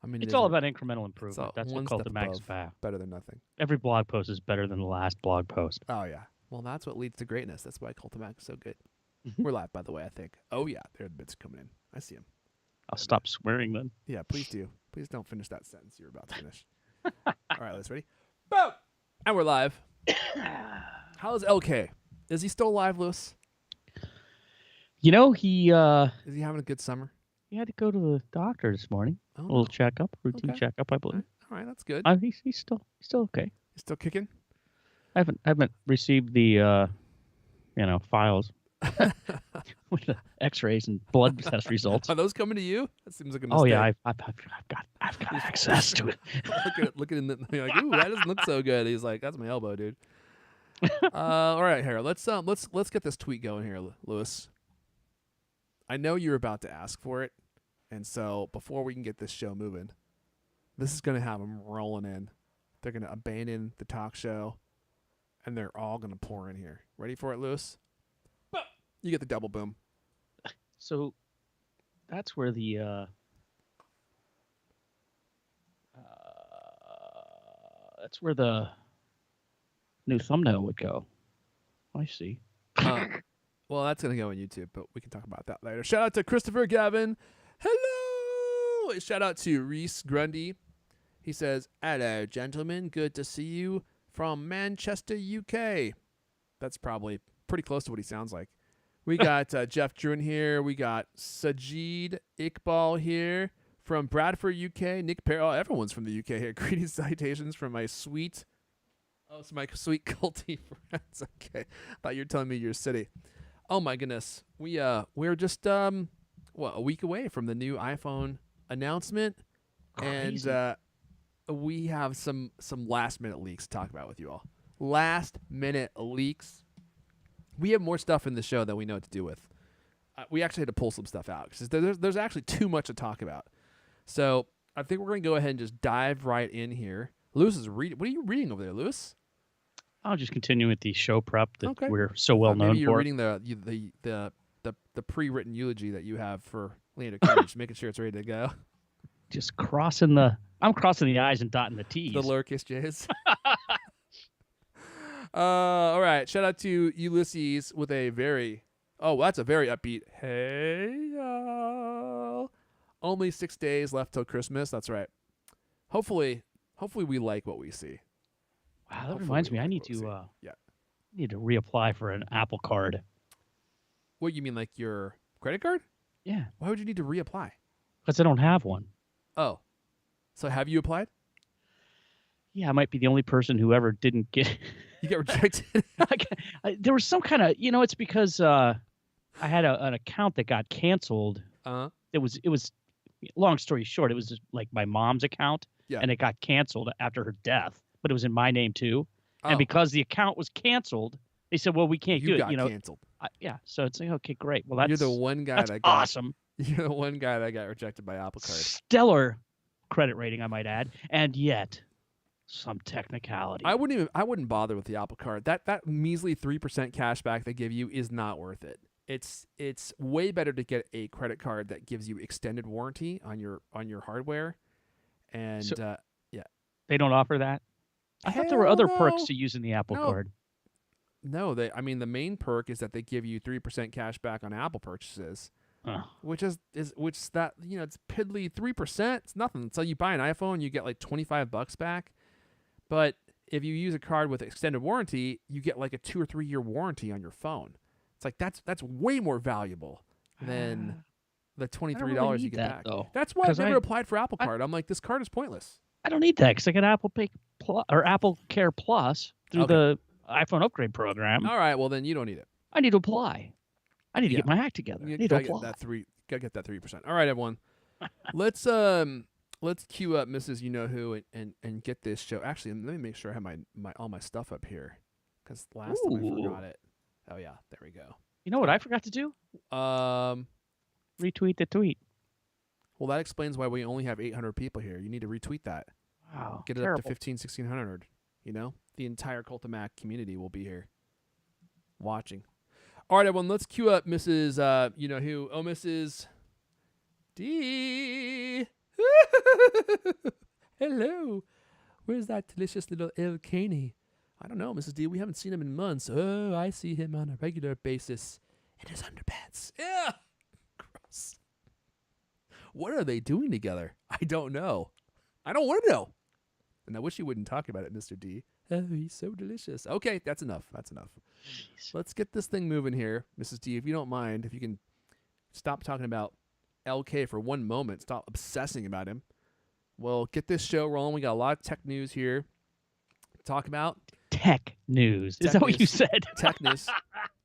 I mean, It's all about incremental improvement. That's what one step Cultimax is above, about. better than nothing. Every blog post is better than the last blog post. Oh yeah. Well, that's what leads to greatness. That's why Cultimax is so good. We're live, by the way. I think. Oh yeah, there are the bits coming in. I see them. I'll stop swearing then. Yeah, please do. Please don't finish that sentence you're about to finish. All right, let's ready. Boom! And we're live. How's LK? Is he still alive, Lewis? You know, he Is he having a good summer? had to go to the doctor this morning. Oh, A little no. checkup, routine Okay. checkup, I believe. All right, that's good. He's still okay. He's still kicking? I haven't received the files with the X-rays and blood test results. Are those coming to you? That seems like a mistake. Oh yeah, I've got access to it. look at it, and you're like, ooh, that doesn't look so good. He's like, that's my elbow, dude. All right, here. Let's get this tweet going here, Lewis. I know you're about to ask for it, and so before we can get this show moving, this is gonna have them rolling in. They're gonna abandon the talk show, and they're all gonna pour in here. Ready for it, Lewis? You get the double boom. So that's where the new thumbnail would go. I see. Well, that's going to go on YouTube, but we can talk about that later. Shout out to Christopher Gavin. Hello! Shout out to Reese Grundy. He says, hello, gentlemen. Good to see you from Manchester, UK. That's probably pretty close to what he sounds like. We got Jeff Druin here. We got Sajid Iqbal here from Bradford, UK. Nick Perry. Oh, everyone's from the UK here. Greetings, salutations from my sweet... Oh, it's my sweet culty friends. Okay. Thought you were telling me your city. Oh my goodness. We're just a week away from the new iPhone announcement. Crazy. And we have some last minute leaks to talk about with you all. Last minute leaks. We have more stuff in the show that we know what to do with. We actually had to pull some stuff out because there's actually too much to talk about. So I think we're going to go ahead and just dive right in here. Lewis is reading. What are you reading over there, Lewis? I'll just continue with the show prep that Okay. we're so well known maybe you're for. reading the pre-written eulogy that you have for Leander Cage, making sure it's ready to go. Just I'm crossing the I's and dotting the T's. The lowercase J's. All right. Shout out to Ulysses with a that's a very upbeat. Hey y'all. Only 6 days left till Christmas. That's right. Hopefully we like what we see. Wow, that reminds me. I need to reapply for an Apple Card. What, you mean like your credit card? Yeah, Why would you need to reapply? because I don't have one. Oh. So have you applied? Yeah, I might be the only person who ever didn't get. You get rejected? There was some kind of, it's because I had an account that got canceled. Uh-huh. It was. Long story short, it was just like my mom's account, and it got canceled after her death. But it was in my name too, and because the account was canceled, they said, "Well, we can't do it." You got canceled. So it's like, okay, great. Well, you're the one guy that got awesome. You're the one guy that got rejected by Apple Card. Stellar credit rating, I might add, and yet some technicality. I wouldn't bother with the Apple Card. That measly 3% cash back they give you is not worth it. It's way better to get a credit card that gives you extended warranty on your hardware, and they don't offer that. I thought there were other perks to using the Apple Card. No, the main perk is that they give you 3% cash back on Apple purchases, which is that it's piddly 3%. It's nothing. So you buy an iPhone, you get like $25 back, but if you use a card with extended warranty, you get like a 2 or 3 year warranty on your phone. It's like that's way more valuable than the $23 you get back. Though. That's why I've never applied for Apple Card. I'm like, this card is pointless. I don't need that because I got Apple Pay Plus or Apple Care Plus through the iPhone upgrade program. All right, well then you don't need it. I need to apply. I need to get my act together. I need to apply. Gotta get that 3%. All right, everyone. Let's queue up Mrs. You Know Who and get this show. Actually, let me make sure I have my all my stuff up here because last time I forgot it. Oh yeah, there we go. You know what I forgot to do? Retweet the tweet. Well, that explains why we only have 800 people here. You need to retweet that. Wow. Get it up to 1,600. The entire Cultamac community will be here watching. All right, everyone, let's queue up Mrs. You Know Who. Oh, Mrs. D. Hello. Where's that delicious little El Caney? I don't know, Mrs. D. We haven't seen him in months. Oh, I see him on a regular basis in his underpants. Yeah. Gross. What are they doing together? I don't know. I don't want to know. And I wish you wouldn't talk about it, Mr. D. Oh, he's so delicious. Okay, that's enough. That's enough. Jeez. Let's get this thing moving here, Mrs. D. If you don't mind, if you can stop talking about LK for one moment, stop obsessing about him. We'll get this show rolling. We got a lot of tech news here to talk about. Tech news. Is that what you said? Tech news.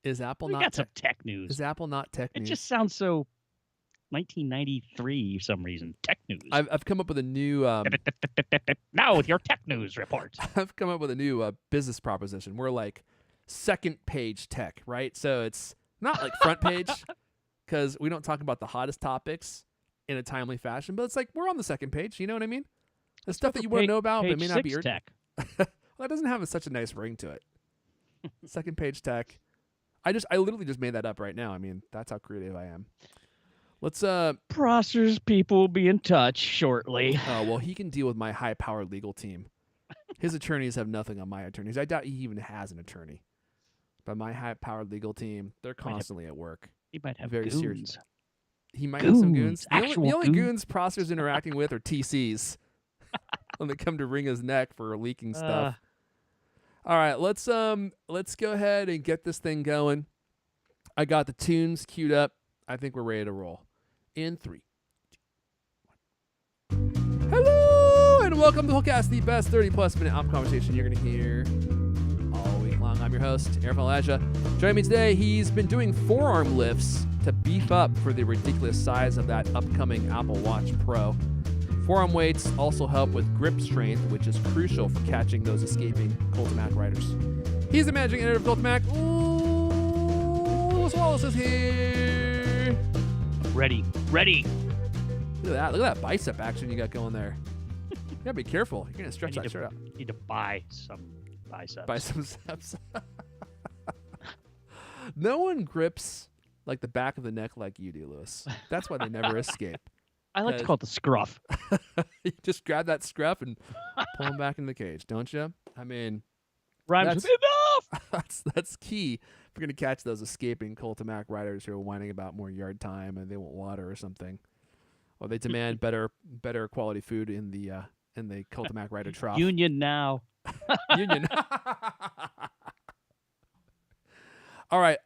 Is Apple not some tech news? Is Apple not tech news? It just sounds so 1993 for some reason. Tech news. I've come up with a new now with your tech news report. I've come up with a new business proposition. We're like second page tech, right? So it's not like front page because we don't talk about the hottest topics in a timely fashion, but it's like we're on the second page. You know what I mean? The stuff that you want to know about, but it may not be your tech. Well, that doesn't have such a nice ring to it. Second page tech. I literally just made that up right now. I mean, that's how creative I am. Let's Prosser's people will be in touch shortly. Oh, well, he can deal with my high-powered legal team. His attorneys have nothing on my attorneys. I doubt he even has an attorney. But my high-powered legal team, they're constantly at work. He might have very goons. serious. He might have some goons. The only goons. goons Prosser's interacting with are TCs when they come to wring his neck for leaking stuff. All right, let's go ahead and get this thing going. I got the tunes queued up. I think we're ready to roll. In 3, 2, 1. Hello and welcome to Hookcast, the best 30-plus minute Apple conversation you're going to hear all week long. I'm your host, Aaron Elijah. Joining me today, he's been doing forearm lifts to beef up for the ridiculous size of that upcoming Apple Watch Pro. Forearm weights also help with grip strength, which is crucial for catching those escaping Cultimac riders. He's the managing editor of Cultimac. Louis Wallace is here. Ready. Look at that bicep action you got going there. You gotta be careful. You're gonna stretch that shirt out. Need to buy some biceps. Buy some steps. No one grips like the back of the neck like you do, Louis. That's why they never escape. I like to call it the scruff. You just grab that scruff and pull him back in the cage, don't you? I mean, rhymes with enough. That's key. If you're gonna catch those escaping Cultimac riders who are whining about more yard time and they want water or something, or they demand better quality food in the Cultimac rider trough. Union now. Union. All right,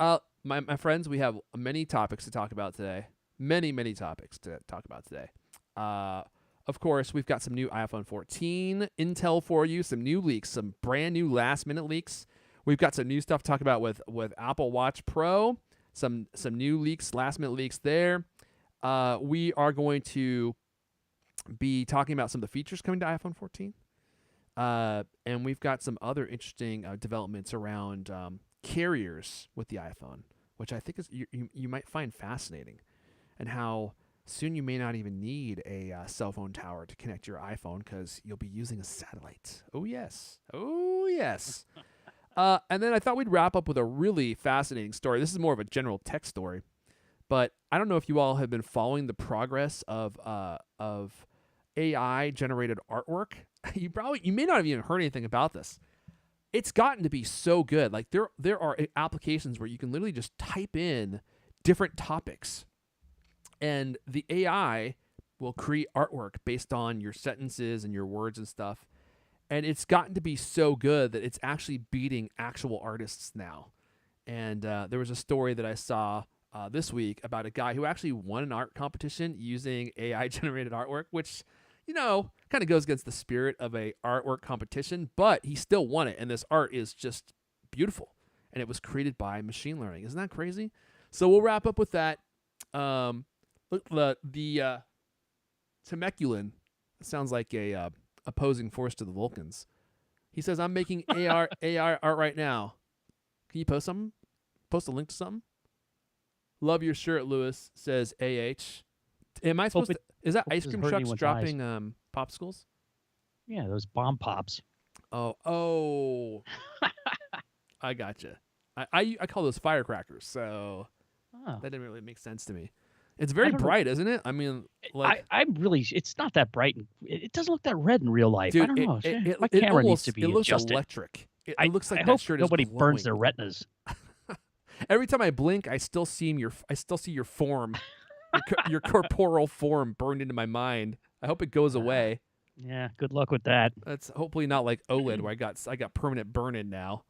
my friends, we have many topics to talk about today. Many topics to talk about today. Of course, we've got some new iPhone 14 intel for you, some new leaks, some brand new last-minute leaks. We've got some new stuff to talk about with Apple Watch Pro, some new leaks, last-minute leaks there. We are going to be talking about some of the features coming to iPhone 14. And we've got some other interesting developments around carriers with the iPhone, which I think is you might find fascinating, and how soon you may not even need a cell phone tower to connect your iPhone because you'll be using a satellite. Oh, yes. And then I thought we'd wrap up with a really fascinating story. This is more of a general tech story, but I don't know if you all have been following the progress of AI-generated artwork. You may not have even heard anything about this. It's gotten to be so good. Like there are applications where you can literally just type in different topics, and the AI will create artwork based on your sentences and your words and stuff. And it's gotten to be so good that it's actually beating actual artists now. And there was a story that I saw this week about a guy who actually won an art competition using AI-generated artwork, which, kind of goes against the spirit of a artwork competition, but he still won it. And this art is just beautiful. And it was created by machine learning. Isn't that crazy? So we'll wrap up with that. Look, the Temecula sounds like a opposing force to the Vulcans. He says, "I'm making AR art right now. Can you post something? Post a link to something?" Love your shirt, Lewis, says AH. Am I supposed to? Is that ice cream trucks dropping popsicles? Yeah, those bomb pops. Oh. I gotcha. I call those firecrackers, so that didn't really make sense to me. It's very don't know. bright, isn't it? I mean, like I'm really. It's not that bright. It doesn't look that red in real life. I dude, don't it know. it it, My it camera needs to almost it be looks adjusted. electric. It looks like I that hope shirt is nobody burns glowing. their retinas. Every time I blink, I still see your form, your corporeal form burned into my mind. I hope it goes away. Yeah, good luck with that. That's hopefully not like OLED where I got permanent burn in now.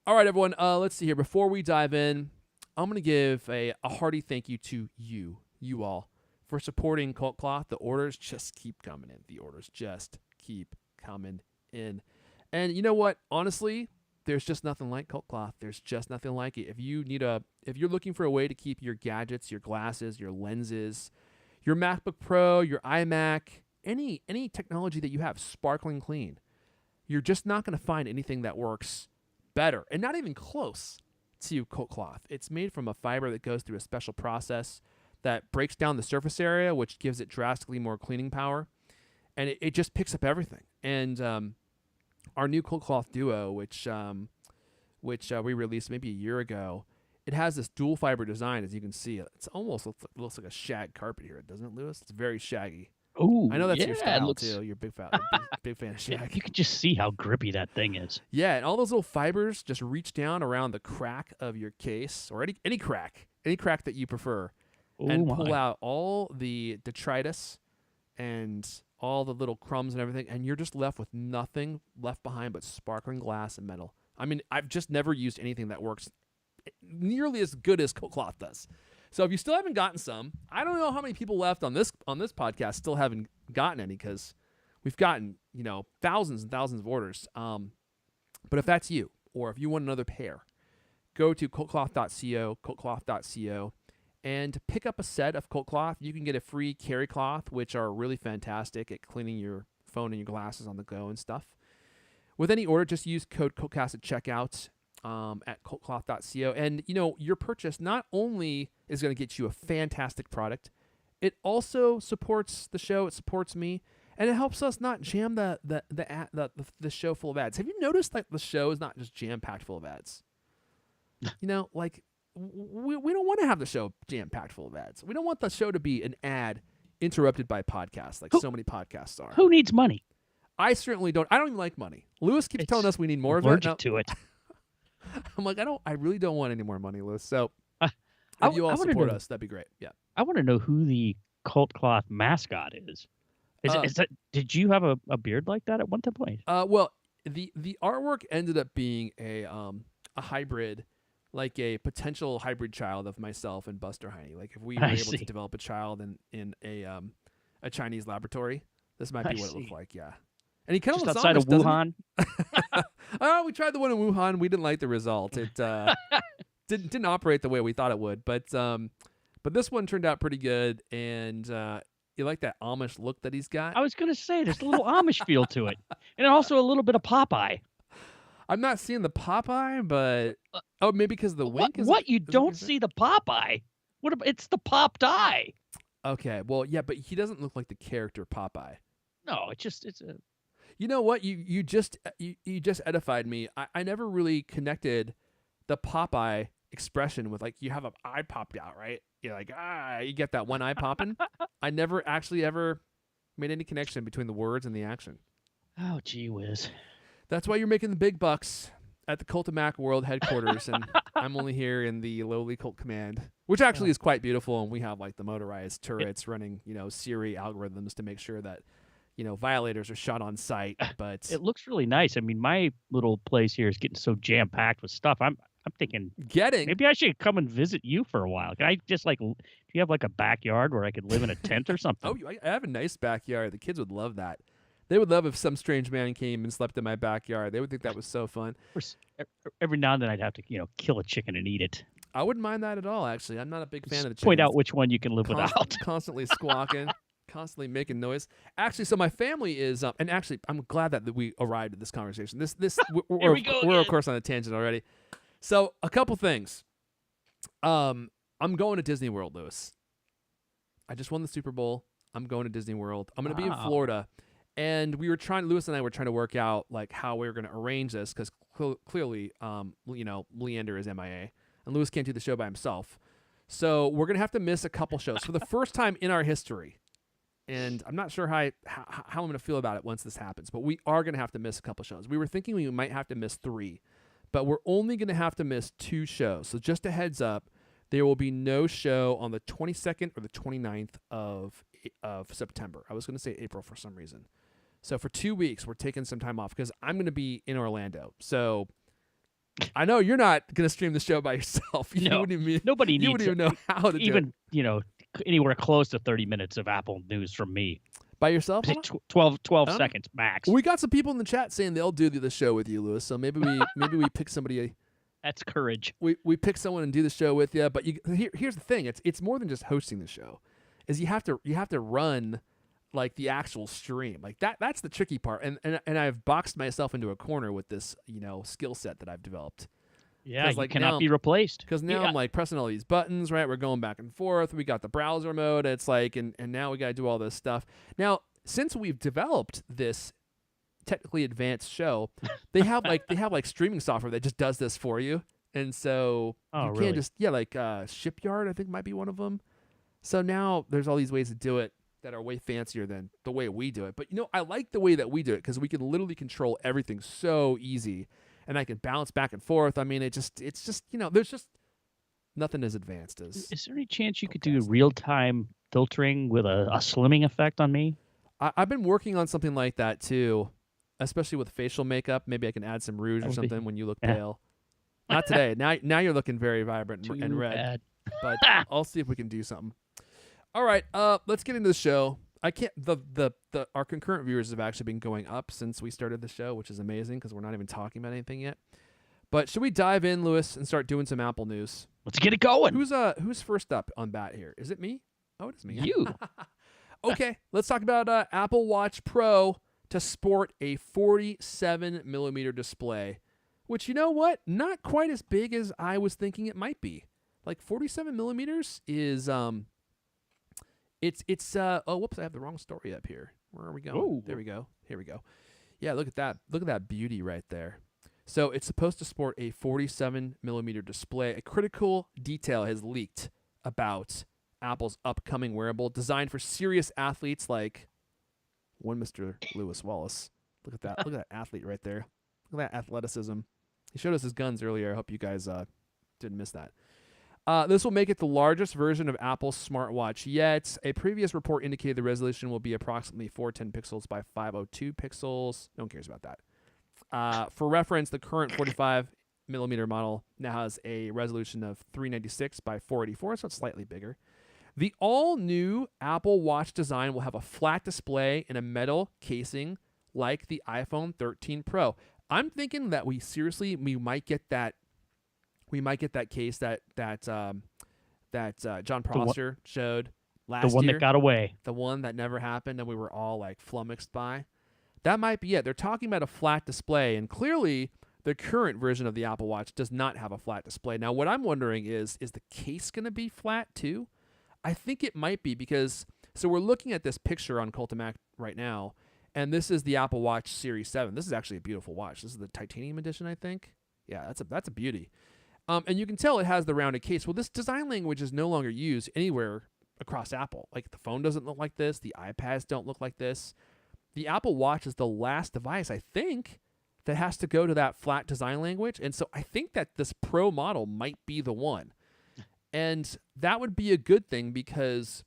All right, everyone. Let's see here. Before we dive in, I'm gonna give a hearty thank you to you all, for supporting Cult Cloth. The orders just keep coming in. The orders just keep coming in. And you know what? Honestly, there's just nothing like Cult Cloth. There's just nothing like it. If you're looking for a way to keep your gadgets, your glasses, your lenses, your MacBook Pro, your iMac, any technology that you have sparkling clean, you're just not going to find anything that works better, and not even close to Cult Cloth. It's made from a fiber that goes through a special process that breaks down the surface area, which gives it drastically more cleaning power, and it just picks up everything. And our new Cult Cloth Duo, which we released maybe a year ago, it has this dual fiber design. As you can see, it's almost looks like a shag carpet here, doesn't it, Lewis? It's very shaggy. Oh, I know that's yeah, your style too. You're a big fan of Yeah, shag. you can just see how grippy that thing is. Yeah, and all those little fibers just reach down around the crack of your case, or any crack that you prefer, and pull out all the detritus and all the little crumbs and everything, and you're just left with nothing left behind but sparkling glass and metal. I mean, I've just never used anything that works nearly as good as Cult Cloth does. So if you still haven't gotten some, I don't know how many people left on this podcast still haven't gotten any, because we've gotten thousands and thousands of orders. But if that's you, or if you want another pair, go to cultcloth.co, and pick up a set of Cult Cloth. You can get a free carry cloth, which are really fantastic at cleaning your phone and your glasses on the go and stuff. With any order, just use code CultCast at checkout at cultcloth.co. And, your purchase not only is going to get you a fantastic product, it also supports the show. It supports me. And it helps us not jam the show full of ads. Have you noticed that the show is not just jam-packed full of ads? Like, we don't want to have the show jam-packed full of ads. We don't want the show to be an ad interrupted by podcasts, like so many podcasts are. Who needs money? I certainly don't. I don't even like money. Lewis keeps telling us we need more of it. Allergic to it. I'm like, I really don't want any more money, Lewis. So if you all I support us, that'd be great. Yeah. I want to know who the Cult Cloth mascot is. Did you have a beard like that at one point? Well, the artwork ended up being a hybrid, like a potential hybrid child of myself and Buster Heine. Like if we were able to develop a child in a Chinese laboratory, this might be what it looked like. Yeah. And he kind of looks outside of Wuhan. Oh, we tried the one in Wuhan. We didn't like the result. It didn't operate the way we thought it would. But this one turned out pretty good. And you like that Amish look that he's got? I was gonna say there's a little Amish feel to it, and also a little bit of Popeye. I'm not seeing the Popeye, but maybe because of the wink. What you don't see the Popeye? It's the popped eye. Okay, well, yeah, but he doesn't look like the character Popeye. No, it's a. You know what? You just edified me. I never really connected the Popeye expression with, like, you have an eye popped out, right? You're like, you get that one eye popping. I never actually ever made any connection between the words and the action. Oh, gee whiz. That's why you're making the big bucks at the Cult of Mac World headquarters, and I'm only here in the lowly Cult Command, which actually is quite beautiful, and we have, like, the motorized turrets running, Siri algorithms to make sure that violators are shot on sight. But it looks really nice. I mean, my little place here is getting so jam packed with stuff. I'm thinking maybe I should come and visit you for a while. Can I just do you have like a backyard where I could live in a tent or something? Oh, I have a nice backyard. The kids would love that. They would love if some strange man came and slept in my backyard. They would think that was so fun. Every now and then I'd have to, kill a chicken and eat it. I wouldn't mind that at all, actually. I'm not a big fan of the chickens. Point out which one you can live without. Constantly squawking. Constantly making noise. Actually, so my family is, and actually, I'm glad that we arrived at this conversation. We're of course on a tangent already. So a couple things. I'm going to Disney World, Lewis. I just won the Super Bowl. I'm going to Disney World. I'm going to be in Florida, and Lewis and I were trying to work out like how we were going to arrange this, because clearly, Leander is MIA, and Lewis can't do the show by himself. So we're going to have to miss a couple shows for the first time in our history. And I'm not sure how I'm going to feel about it once this happens, but we are going to have to miss a couple shows. We were thinking we might have to miss 3, but we're only going to have to miss 2 shows. So just a heads up, there will be no show on the 22nd or the 29th of September. I was going to say April for some reason. So for 2 weeks, we're taking some time off because I'm going to be in Orlando. So I know you're not going to stream the show by yourself. Nobody you needs wouldn't even know how to even, do it. Anywhere close to 30 minutes of Apple news from me. By yourself? 12 seconds max. We got some people in the chat saying they'll do the show with you, Lewis. So maybe we pick somebody. That's courage. We pick someone and do the show with you. But here's the thing: it's more than just hosting the show. Is you have to run like the actual stream. Like that's the tricky part. And I've boxed myself into a corner with this skill set that I've developed. Yeah, you cannot be replaced. Because now I'm like pressing all these buttons, right? We're going back and forth. We got the browser mode. It's like, and now we got to do all this stuff. Now, since we've developed this technically advanced show, they have like streaming software that just does this for you. And so you can't just, Shipyard, I think might be one of them. So now there's all these ways to do it that are way fancier than the way we do it. But, I like the way that we do it because we can literally control everything so easy. And I can bounce back and forth. I mean, it's just there's just nothing as advanced as. Is there any chance you could do real-time filtering with a slimming effect on me? I've been working on something like that too, especially with facial makeup. Maybe I can add some rouge or something when you look pale. Not today. Now you're looking very vibrant and red. But I'll see if we can do something. All right, let's get into the show. I can't. Our concurrent viewers have actually been going up since we started the show, which is amazing because we're not even talking about anything yet. But should we dive in, Lewis, and start doing some Apple news? Let's get it going. Who's first up on bat here? Is it me? Oh, it is me. You. Okay, let's talk about Apple Watch Pro to sport a 47mm display, which you know what? Not quite as big as I was thinking it might be. Like 47mm is It's oh whoops, I have the wrong story up here. Where are we going? Ooh. There we go. Here we go. Yeah, look at that. Look at that beauty right there. So it's supposed to sport a 47mm display. A critical detail has leaked about Apple's upcoming wearable designed for serious athletes like one Mr. Lewis Wallace. Look at that. Look at that athlete right there. Look at that athleticism. He showed us his guns earlier. I hope you guys didn't miss that. This will make it the largest version of Apple's smartwatch yet. A previous report indicated the resolution will be approximately 410 pixels by 502 pixels. No one cares about that. For reference, the current 45mm model now has a resolution of 396 by 484, so it's slightly bigger. The all-new Apple Watch design will have a flat display and a metal casing like the iPhone 13 Pro. I'm thinking that we might get that. We might get that case that John Prosser showed last year. The one that got away. The one that never happened and we were all like flummoxed by. That might be it. They're talking about a flat display, and clearly the current version of the Apple Watch does not have a flat display. Now, what I'm wondering is the case going to be flat too? I think it might be because, so we're looking at this picture on Cultimac right now, and this is the Apple Watch Series 7. This is actually a beautiful watch. This is the titanium edition, I think. Yeah, that's a beauty. And you can tell it has the rounded case. Well, this design language is no longer used anywhere across Apple. Like the phone doesn't look like this. The iPads don't look like this. The Apple Watch is the last device, I think, that has to go to that flat design language. And so I think that this Pro model might be the one. And that would be a good thing because,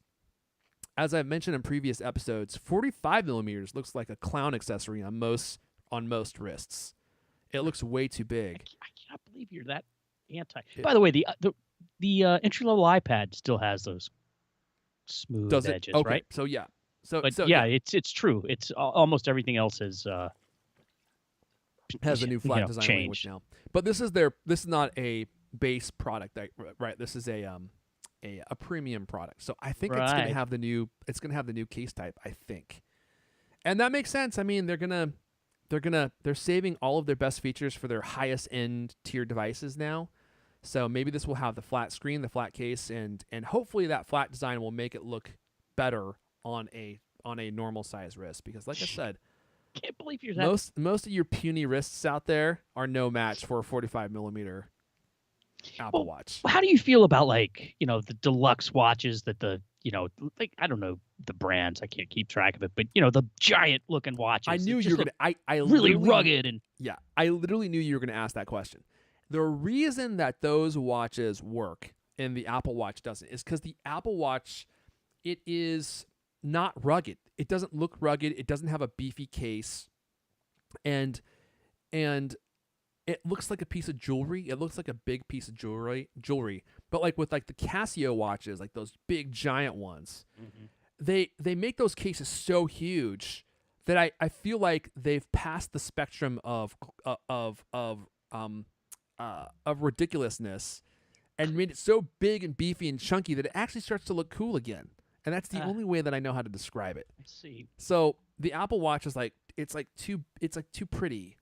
as I've mentioned in previous episodes, 45mm looks like a clown accessory on most wrists. It looks way too big. I cannot believe you're that anti. By the way, the entry-level iPad still has those smooth edges, okay. right? So yeah. It's true. It's almost everything else is has a new flat design changed. language now. But this is not a base product, right? This is a premium product. So I think it's gonna have the new case type, I think. And that makes sense. I mean, they're saving all of their best features for their highest end tier devices now. So maybe this will have the flat screen, the flat case, and hopefully that flat design will make it look better on a normal size wrist. Because like I said, can't believe you're that. Most of your puny wrists out there are no match for a 45mm Apple Well, Watch. how do you feel about like, the deluxe watches that like, I don't know the brands, I can't keep track of it, but the giant looking watches I that knew you just were look gonna. I really literally, rugged and yeah, I literally knew you were gonna ask that question. The reason that those watches work and the Apple Watch doesn't is because the Apple Watch, it is not rugged. It doesn't look rugged. It doesn't have a beefy case, and and it looks like a piece of jewelry. It looks like a big piece of jewelry. But like with like the Casio watches, like those big giant ones, they make those cases so huge that I feel like they've passed the spectrum of ridiculousness and made it so big and beefy and chunky that it actually starts to look cool again. And that's the only way that I know how to describe it. I see. So the Apple Watch is like it's like too pretty.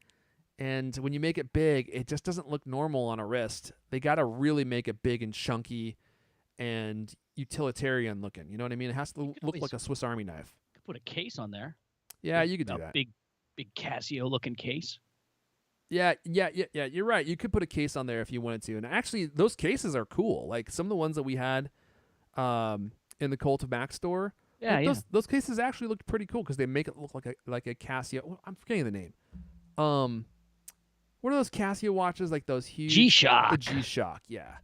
And when you make it big, it just doesn't look normal on a wrist. They got to really make it big and chunky and utilitarian looking. You know what I mean? It has to look like a Swiss Army knife. Could put a case on there. Yeah, you could do that. Big Casio looking case. Yeah. You're right. You could put a case on there if you wanted to. And actually, those cases are cool. Like some of the ones that we had in the Cult of Mac store. Yeah, like those cases actually looked pretty cool because they make it look like a Casio. I'm forgetting the name. What are those Casio watches? Like those huge G-Shock. The G-Shock. Yeah.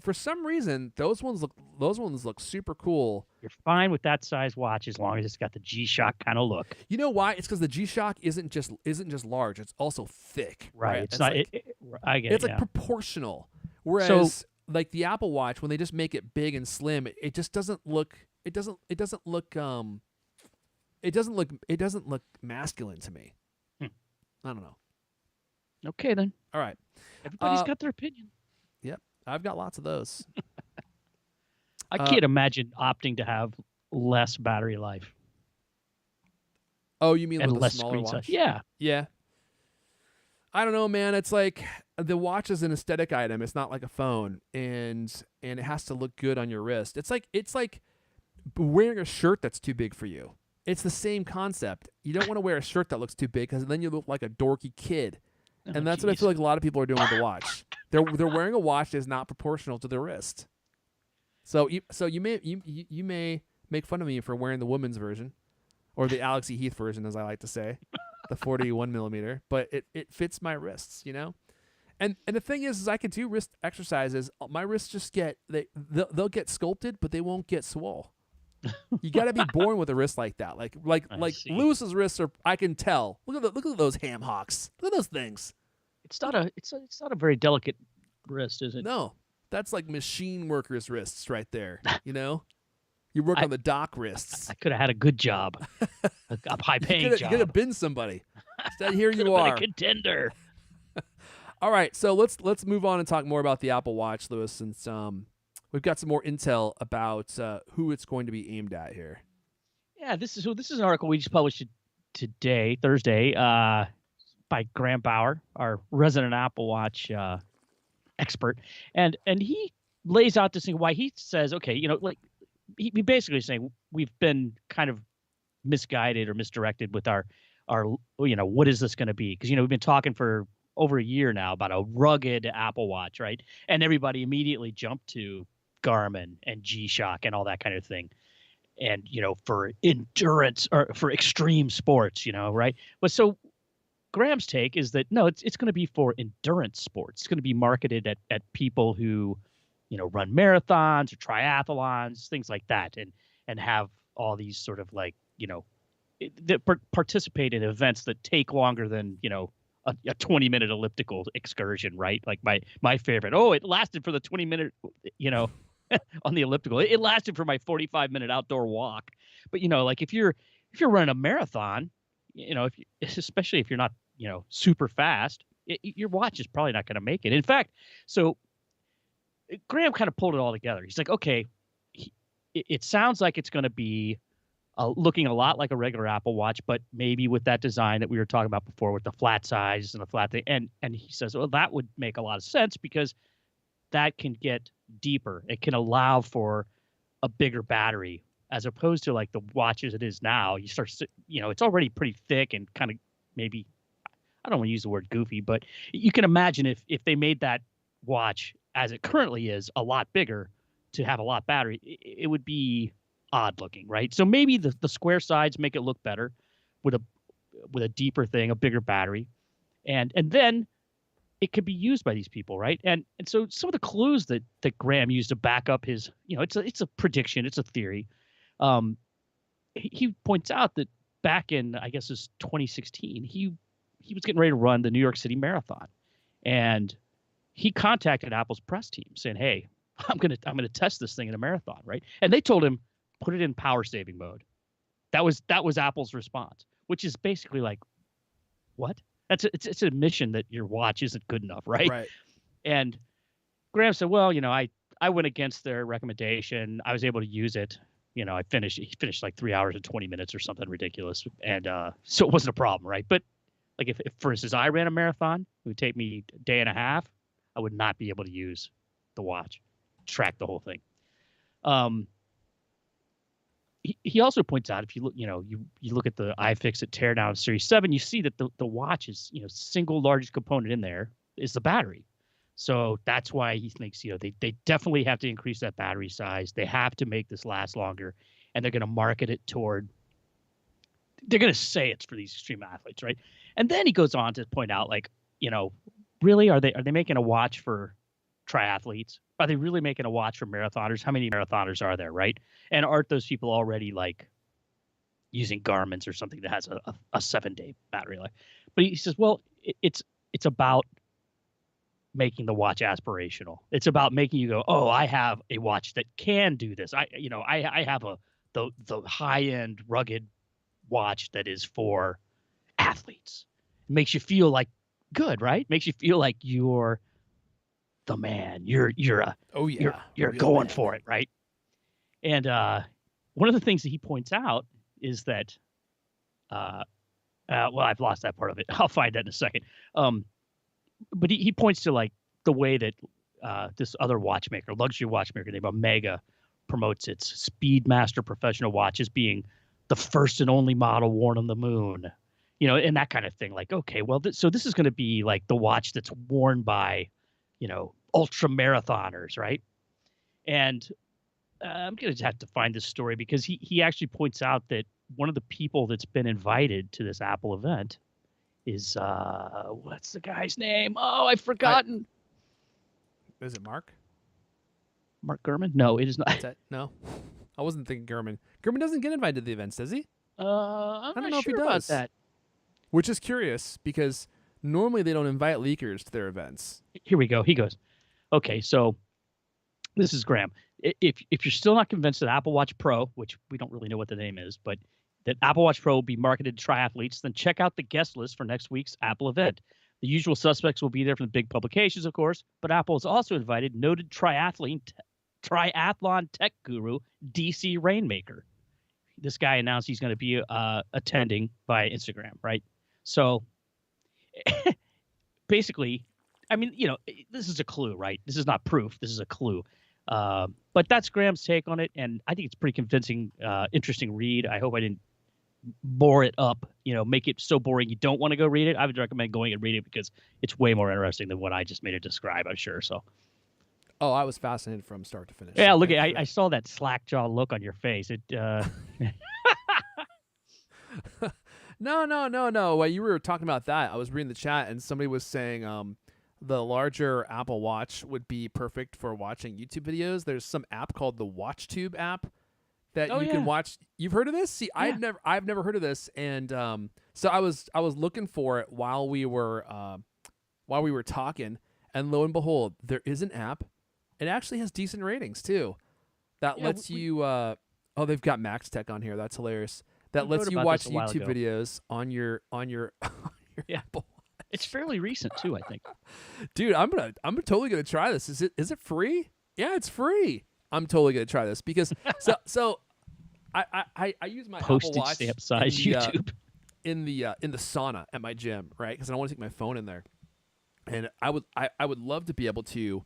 For some reason, those ones look super cool. You're fine with that size watch as long as it's got the G-Shock kind of look. You know why? It's because the G-Shock isn't just large; it's also thick. Right. It's not. like, I get it. It's like proportional. Whereas, like the Apple Watch, when they just make it big and slim, it just doesn't look. It doesn't look. It doesn't look masculine to me. I don't know. Okay then. All right. Everybody's got their opinion. Yep. I've got lots of those. I can't imagine opting to have less battery life. Oh, you mean and with less the smaller screen watch? size? Yeah. Yeah. I don't know, man. It's like the watch is an aesthetic item. It's not like a phone, and it has to look good on your wrist. It's like wearing a shirt that's too big for you. It's the same concept. You don't want to wear a shirt that looks too big because then you look like a dorky kid. And that's what I feel like a lot of people are doing with the watch. They're wearing a watch that is not proportional to their wrist. So you may make fun of me for wearing the woman's version, or the Alex E. Heath version, as I like to say, the 41 millimeter. But it fits my wrists, you know. And the thing is I can do wrist exercises. My wrists just they'll get sculpted, but they won't get swole. You got to be born with a wrist like that. Like Lewis's wrists are. I can tell. Look at those ham hocks. Look at those things. It's not a very delicate wrist, is it? No, that's like machine workers' wrists right there. You know, you work on the dock wrists. I could have had a good job, a high paying job. You could have been somebody. Instead, here you are, a contender. All right, so let's move on and talk more about the Apple Watch, Lewis, since we've got some more intel about who it's going to be aimed at here. Yeah, this is an article we just published today, Thursday, by Graham Bauer, our resident Apple Watch expert, and he lays out this thing why he says, okay, like he basically saying we've been kind of misguided or misdirected with our what is this going to be? Because we've been talking for over a year now about a rugged Apple Watch, right? And everybody immediately jumped to Garmin and G-Shock and all that kind of thing. And, for endurance or for extreme sports, right? But so Graham's take is that, no, it's going to be for endurance sports. It's going to be marketed at people who, run marathons or triathlons, things like that, and have all these sort of like, that participate in events that take longer than, a 20-minute elliptical excursion, right? Like my favorite. Oh, it lasted for the 20-minute, on the elliptical. It lasted for my 45-minute outdoor walk. But like if you're running a marathon, especially if you're not super fast, your watch is probably not going to make it. In fact, so Graham kind of pulled it all together. He's like, okay, it sounds like it's going to be looking a lot like a regular Apple Watch, but maybe with that design that we were talking about before, with the flat size and the flat thing. And he says, well, that would make a lot of sense because that can get deeper. It can allow for a bigger battery as opposed to like the watch as it is now. You start, it's already pretty thick and kind of maybe, I don't want to use the word goofy, but you can imagine if they made that watch as it currently is a lot bigger to have a lot battery, it would be odd looking, right? So maybe the square sides make it look better with a deeper thing, a bigger battery, and then it could be used by these people, right? And so some of the clues that Graham used to back up his, it's a prediction, it's a theory. He points out that back in, I guess it's 2016, he was getting ready to run the New York City Marathon, and he contacted Apple's press team saying, "Hey, I'm gonna test this thing in a marathon, right?" And they told him, "Put it in power saving mode." That was Apple's response, which is basically like, what? It's an admission that your watch isn't good enough, right? Right. And Graham said, "Well, I went against their recommendation. I was able to use it. He finished like 3 hours and 20 minutes or something ridiculous, and so it wasn't a problem, right? But like if for instance I ran a marathon, it would take me a day and a half. I would not be able to use the watch, track the whole thing." He also points out, if you look, you look at the iFixit teardown Series 7, you see that the watch is, single largest component in there is the battery. So that's why he thinks, they definitely have to increase that battery size. They have to make this last longer, and they're going to market it toward. They're going to say it's for these extreme athletes, right? And then he goes on to point out, like, really, are they making a watch for triathletes? Are they really making a watch for marathoners? How many marathoners are there, right? And aren't those people already like using Garmin's or something that has a 7-day battery life? But he says, well, it's about making the watch aspirational. It's about making you go, oh, I have a watch that can do this. I have the high end rugged watch that is for athletes. It makes you feel like good, right? Makes you feel like you're the man. You're going for it, right? And one of the things that he points out is that, well, I've lost that part of it. I'll find that in a second. But he points to like the way that this other watchmaker, luxury watchmaker named Omega, promotes its Speedmaster professional watch as being the first and only model worn on the moon, and that kind of thing. Like, okay, well, so this is going to be like the watch that's worn by, ultra marathoners, right? And I'm going to have to find this story because he actually points out that one of the people that's been invited to this Apple event is what's the guy's name? Oh, I've forgotten. Is it Mark? Mark Gurman? No, it is not. No, I wasn't thinking Gurman. Gurman doesn't get invited to the events, does he? I don't know if he sure does. about that. Which is curious because normally they don't invite leakers to their events. Here we go. He goes, okay, so this is Graham. If you're still not convinced that Apple Watch Pro, which we don't really know what the name is, but that Apple Watch Pro will be marketed to triathletes, then check out the guest list for next week's Apple event. The usual suspects will be there from the big publications, of course, but Apple has also invited noted triathlon tech guru DC Rainmaker. This guy announced he's going to be attending via Instagram, right? So basically, I mean, this is a clue, right? This is not proof. This is a clue. But that's Graham's take on it, and I think it's pretty convincing, interesting read. I hope I didn't bore it up, make it so boring you don't want to go read it. I would recommend going and reading it because it's way more interesting than what I just made it describe, I'm sure. So. Oh, I was fascinated from start to finish. Yeah, look, I saw that slack jaw look on your face. It. No. While you were talking about that, I was reading the chat and somebody was saying the larger Apple Watch would be perfect for watching YouTube videos. There's some app called the WatchTube app that you can watch. You've heard of this? See, yeah. I've never heard of this, and so I was looking for it while we were talking, and lo and behold, there is an app. It actually has decent ratings too. That lets you. They've got Max Tech on here. That's hilarious. That lets you watch YouTube videos on your Apple Watch. It's fairly recent too, I think. Dude, I'm totally gonna try this. Is it free? Yeah, it's free. I'm totally gonna try this because so I use my postage Apple Watch stamp size YouTube in the sauna at my gym, right? Because I don't want to take my phone in there, and I would love to be able to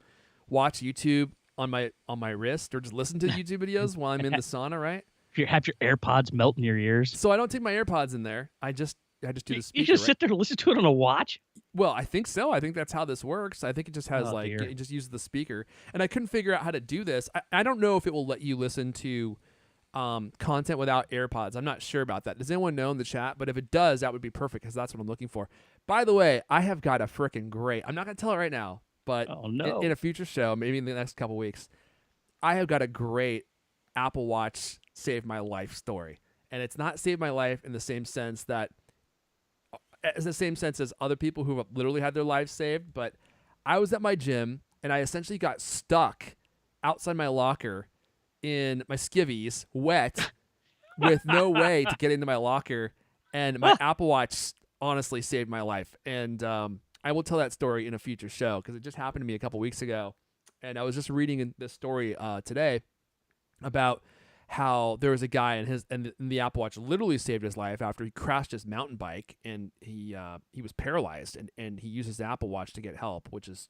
watch YouTube on my wrist or just listen to YouTube videos while I'm in the sauna, right? Have your AirPods melt in your ears. So I don't take my AirPods in there. I just do the speaker. You just sit there to listen to it on a watch? Well, I think so. I think that's how this works. I think it just has Oh like dear. it just uses the speaker, and I couldn't figure out how to do this. I don't know if it will let you listen to content without AirPods. I'm not sure about that. Does anyone know in the chat? But if it does, that would be perfect because that's what I'm looking for. By the way, I have got a freaking great. I'm not gonna tell it right now, but Oh in no. a future show, maybe in the next couple weeks, I have got a great Apple Watch saved my life story, and it's not saved my life in the same sense that as the same sense as other people who have literally had their lives saved, but I was at my gym and I essentially got stuck outside my locker in my skivvies, wet, with no way to get into my locker, and my Apple Watch honestly saved my life. And I will tell that story in a future show because it just happened to me a couple weeks ago, and I was just reading in this story today about how there was a guy and the Apple Watch literally saved his life after he crashed his mountain bike and he was paralyzed and he uses the Apple Watch to get help, which is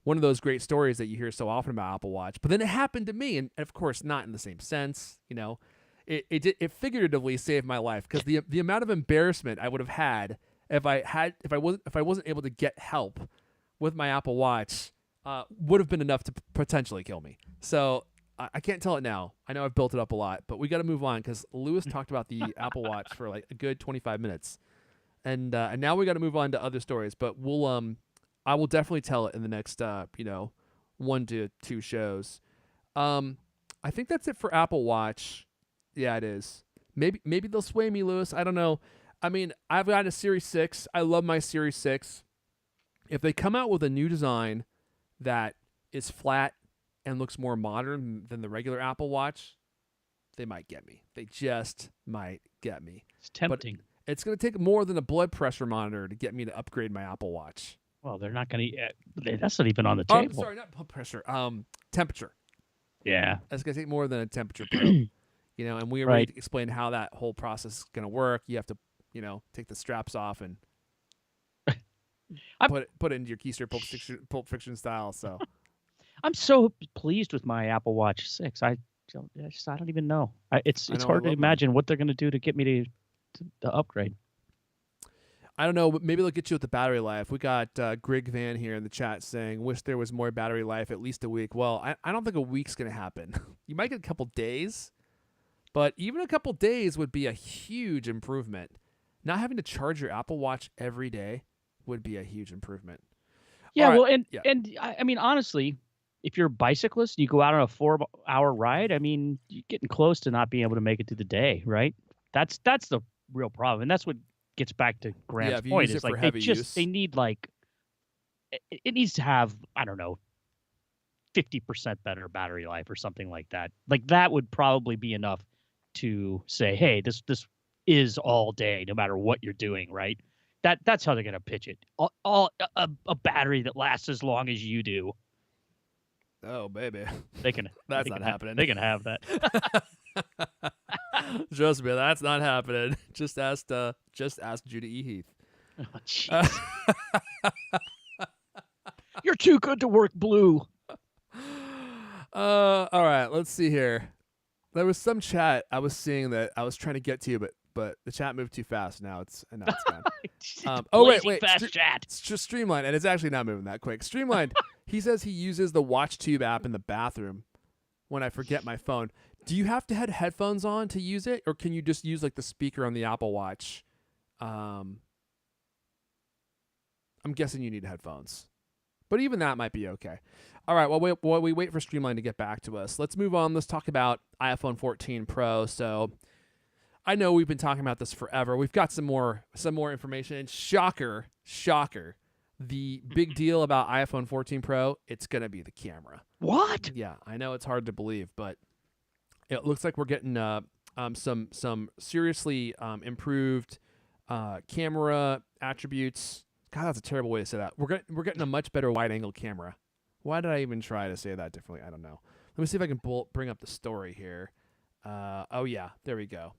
one of those great stories that you hear so often about Apple Watch. But then it happened to me, and of course not in the same sense. It figuratively saved my life because the amount of embarrassment I would have had if I wasn't able to get help with my Apple Watch would have been enough to potentially kill me. So I can't tell it now. I know I've built it up a lot, but we got to move on because Lewis talked about the Apple Watch for like a good 25 minutes, and now we got to move on to other stories. But I will definitely tell it in the next 1 to 2 shows. I think that's it for Apple Watch. Yeah, it is. Maybe they'll sway me, Lewis. I don't know. I mean, I've got a Series 6. I love my Series 6. If they come out with a new design that is flat and looks more modern than the regular Apple Watch, they might get me. They just might get me. It's tempting. But it's going to take more than a blood pressure monitor to get me to upgrade my Apple Watch. Well, they're not going to. That's not even on the Oh, table. sorry, not blood pressure. Temperature. Yeah. It's going to take more than a temperature probe. And we already Right. explained how that whole process is going to work. You have to, take the straps off and put it into your keister Pulp Fiction style. So I'm so pleased with my Apple Watch 6. I don't even know. It's I know, hard I to love mine. imagine what they're going to do to get me to upgrade. I don't know, but maybe they'll get you with the battery life. We got Grig Van here in the chat saying, wish there was more battery life, at least a week. Well, I don't think a week's going to happen. You might get a couple days, but even a couple days would be a huge improvement. Not having to charge your Apple Watch every day would be a huge improvement. Yeah, All right. well, Yeah. and I mean, honestly, if you're a bicyclist and you go out on a 4-hour ride, I mean, you're getting close to not being able to make it through the day, right? That's the real problem, and that's what gets back to Graham's if you point. use Is it for like heavy use. they need like it needs to have, I don't know, 50% better battery life or something like that. Like that would probably be enough to say, hey, this is all day, no matter what you're doing, right? That's how they're gonna pitch it. A battery that lasts as long as you do. Oh, baby. They can. That's not happening. They can have that. Trust me, that's not happening. Just ask Judy E. Heath. Oh, jeez. You're too good to work blue. All right, let's see here. There was some chat I was seeing that I was trying to get to, but the chat moved too fast. Now it's gone. Wait. Fast chat. It's just Streamlined, and it's actually not moving that quick. Streamlined. He says he uses the WatchTube app in the bathroom when I forget my phone. Do you have to have headphones on to use it, or can you just use like the speaker on the Apple Watch? I'm guessing you need headphones, but even that might be okay. All right, while we wait for Streamline to get back to us, let's move on. Let's talk about iPhone 14 Pro. So I know we've been talking about this forever. We've got some more information, and shocker, the big deal about iPhone 14 Pro, it's going to be the camera. What? Yeah, I know it's hard to believe, but it looks like we're getting some seriously improved camera attributes. God, that's a terrible way to say that. We're getting a much better wide-angle camera. Why did I even try to say that differently? I don't know. Let me see if I can bring up the story here. Oh, yeah, there we go.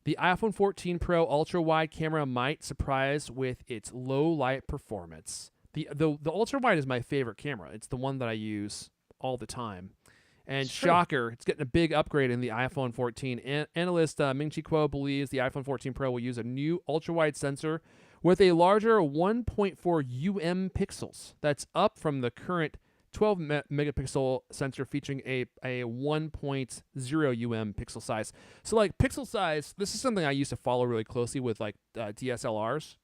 The iPhone 14 Pro ultra-wide camera might surprise with its low-light performance. The ultra-wide is my favorite camera. It's the one that I use all the time. And shocker, it's getting a big upgrade in the iPhone 14. Analyst Ming-Chi Kuo believes the iPhone 14 Pro will use a new ultra-wide sensor with a larger 1.4 pixels. That's up from the current 12 megapixel sensor featuring a 1.0 pixel size. So like pixel size, this is something I used to follow really closely with like DSLRs.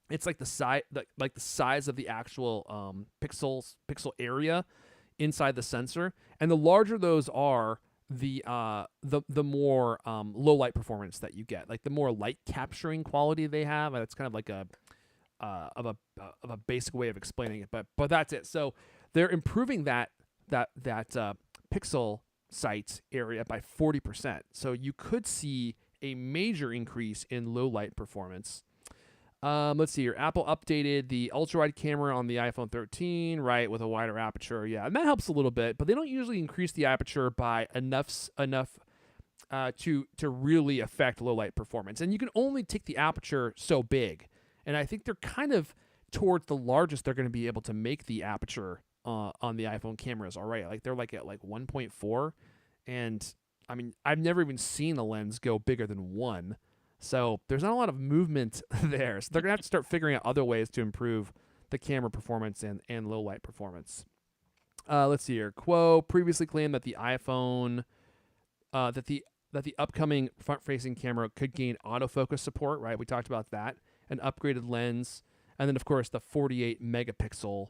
It's like the size, like the size of the actual pixel area inside the sensor, and the larger those are, the more low light performance that you get, like the more light capturing quality they have. It's kind of like a basic way of explaining it, but that's it. So they're improving that pixel sight area by 40%. So you could see a major increase in low light performance. Let's see here. Apple updated the ultra-wide camera on the iPhone 13, right, with a wider aperture. Yeah, and that helps a little bit, but they don't usually increase the aperture by enough to really affect low light performance. And you can only take the aperture so big. And I think they're kind of towards the largest they're going to be able to make the aperture on the iPhone cameras already. Like they're like at like 1.4, and I mean I've never even seen a lens go bigger than 1. So there's not a lot of movement there. So they're going to have to start figuring out other ways to improve the camera performance and low light performance. Let's see here. Quo previously claimed that the iPhone, that the upcoming front-facing camera could gain autofocus support, right? We talked about that. An upgraded lens, and then, of course, the 48 megapixel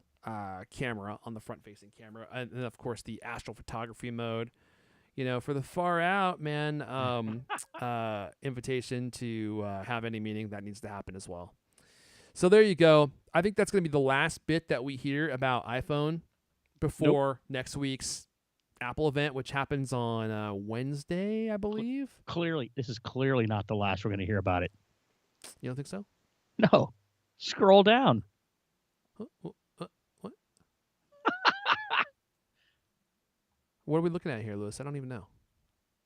camera on the front-facing camera. And then, of course, the astrophotography mode. You know, for the far out, man, invitation to have any meaning, that needs to happen as well. So there you go. I think that's going to be the last bit that we hear about iPhone before next week's Apple event, which happens on Wednesday, I believe. This is clearly not the last we're going to hear about it. You don't think so? No. Scroll down. What? What are we looking at here, Lewis? I don't even know.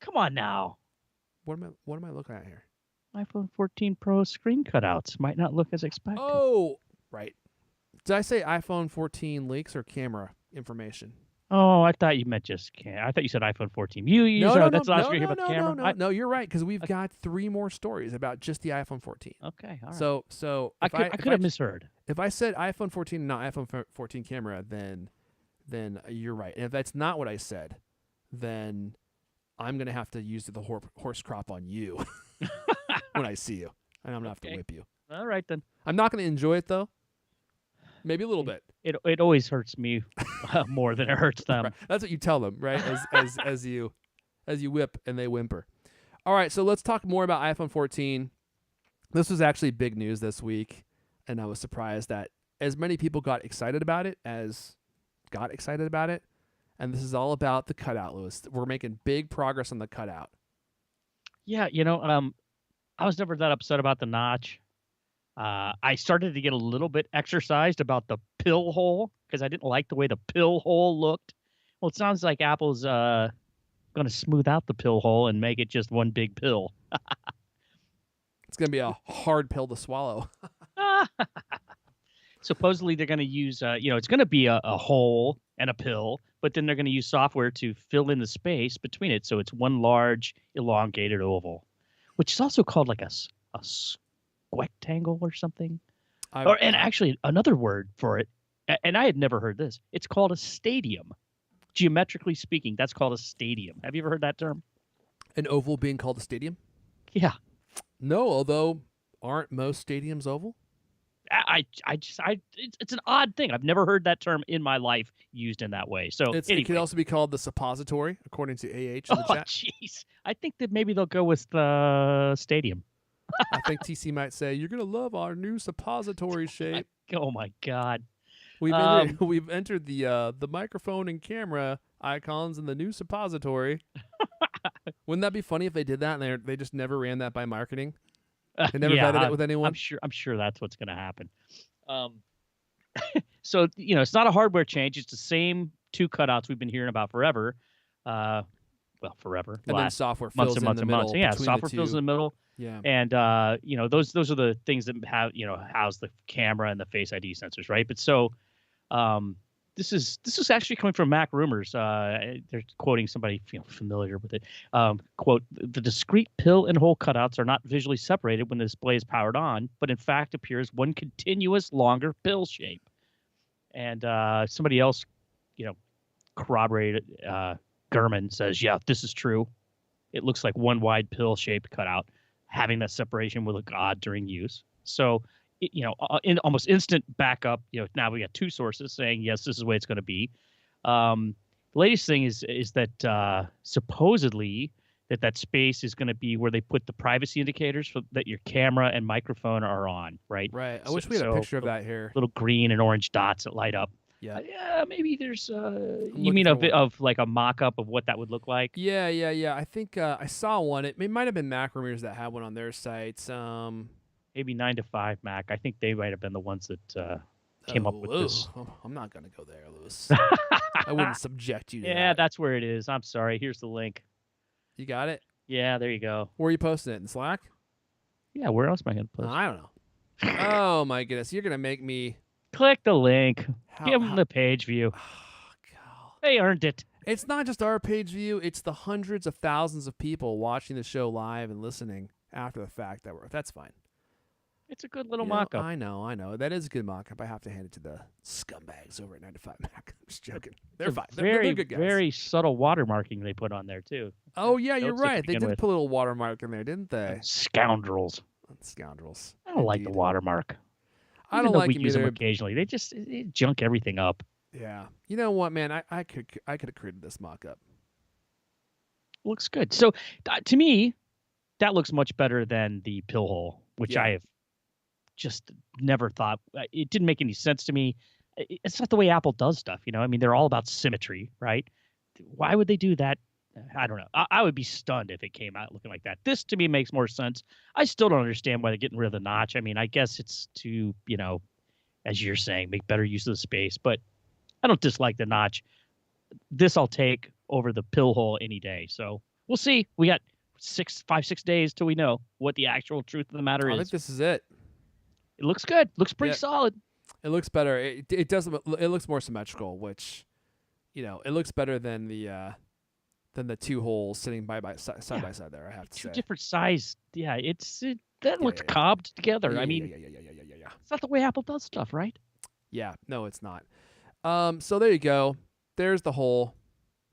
Come on now. What am I looking at here? iPhone 14 Pro screen cutouts might not look as expected. Oh, right. Did I say iPhone 14 leaks or camera information? Oh, I thought you meant just I thought you said iPhone 14. That's the last we're hear about the camera. No, you're right, because we've got 3 more stories about just the iPhone 14. Okay, all So right. I could have misheard. If I said iPhone 14 and not iPhone 14 camera, then you're right. And if that's not what I said, then I'm going to have to use the horse crop on you when I see you. And I'm going to have to whip you. All right, then. I'm not going to enjoy it, though. Maybe a little bit. It always hurts me more than it hurts them. Right. That's what you tell them, right? As you whip and they whimper. All right, so let's talk more about iPhone 14. This was actually big news this week, and I was surprised that as many people got excited about it. And this is all about the cutout, Lewis. We're making big progress on the cutout. Yeah, I was never that upset about the notch. I started to get a little bit exercised about the pill hole because I didn't like the way the pill hole looked. Well, it sounds like Apple's going to smooth out the pill hole and make it just one big pill. It's going to be a hard pill to swallow. Supposedly they're going to use, it's going to be a hole and a pill, but then they're going to use software to fill in the space between it. So it's one large elongated oval, which is also called like a squectangle or something. And actually another word for it, and I had never heard this, it's called a stadium. Geometrically speaking, that's called a stadium. Have you ever heard that term? An oval being called a stadium? Yeah. No, although aren't most stadiums oval? It's an odd thing. I've never heard that term in my life used in that way. So it could also be called the suppository, according to AH in the chat. Jeez. I think that maybe they'll go with the stadium. I think TC might say, you're going to love our new suppository shape. Oh, my God. We've entered the microphone and camera icons in the new suppository. Wouldn't that be funny if they did that and they just never ran that by marketing? They never vetted it with anyone? I'm sure that's what's going to happen. So, it's not a hardware change. It's the same 2 cutouts we've been hearing about forever. Forever. And then software fills in the middle. Yeah, software fills in the middle. Yeah. And, those are the things that have, house the camera and the Face ID sensors, right? But so this is actually coming from Mac Rumors. They're quoting somebody familiar with it. Quote: the discrete pill and hole cutouts are not visually separated when the display is powered on, but in fact appear as one continuous longer pill shape. And somebody else, corroborated. Gurman says, "Yeah, this is true. It looks like one wide pill-shaped cutout. Having that separation will look odd during use." So, in almost instant backup, now we got two sources saying, yes, this is the way it's going to be. The latest thing is that supposedly that space is going to be where they put the privacy indicators so that your camera and microphone are on, right? Right. I wish we had a picture of that here. Little green and orange dots that light up. Yeah. Yeah, maybe there's. You mean a bit of like a mock-up of what that would look like? Yeah. I think I saw one. It might have been Mac Rumors that had one on their sites. Maybe 9 to 5 Mac. I think they might have been the ones that came up with this. I'm not gonna go there, Lewis. I wouldn't subject you to that. Yeah, that's where it is. I'm sorry. Here's the link. You got it? Yeah, there you go. Where are you posting it? In Slack? Yeah, where else am I gonna post? I don't know. Oh my goodness, you're gonna make me click the link. Give them the page view. Oh, God. They earned it. It's not just our page view; it's the hundreds of thousands of people watching the show live and listening after the fact. That's fine. It's a good little mock-up. I know. That is a good mock-up. I have to hand it to the scumbags over at 9 to 5 Mac. I'm just joking. They're fine. They're good guys. Very subtle watermarking they put on there too. Oh yeah, you're right. They did put a little watermark in there, didn't they? Scoundrels. Scoundrels. I don't like the watermark. I don't like we use them occasionally. They just junk everything up. Yeah. You know what, man? I could have created this mock-up. Looks good. So to me, that looks much better than the pill hole, which I have just never thought. It didn't make any sense to me. It's not the way Apple does stuff. I mean, they're all about symmetry, right? Why would they do that? I don't know. I would be stunned if it came out looking like that. This to me makes more sense. I still don't understand why they're getting rid of the notch. I mean, I guess it's to, as you're saying, make better use of the space, but I don't dislike the notch. This I'll take over the pill hole any day. So we'll see. We got 6 days till we know what the actual truth of the matter is. I think this is it. It looks good. Looks pretty solid. It looks better. It does. It looks more symmetrical, which, it looks better than the two holes sitting side by side there. I have to say. Two different size. Yeah, that looks cobbed together. Yeah, I mean, it's not the way Apple does stuff, right? Yeah, no, it's not. So there you go. There's the hole.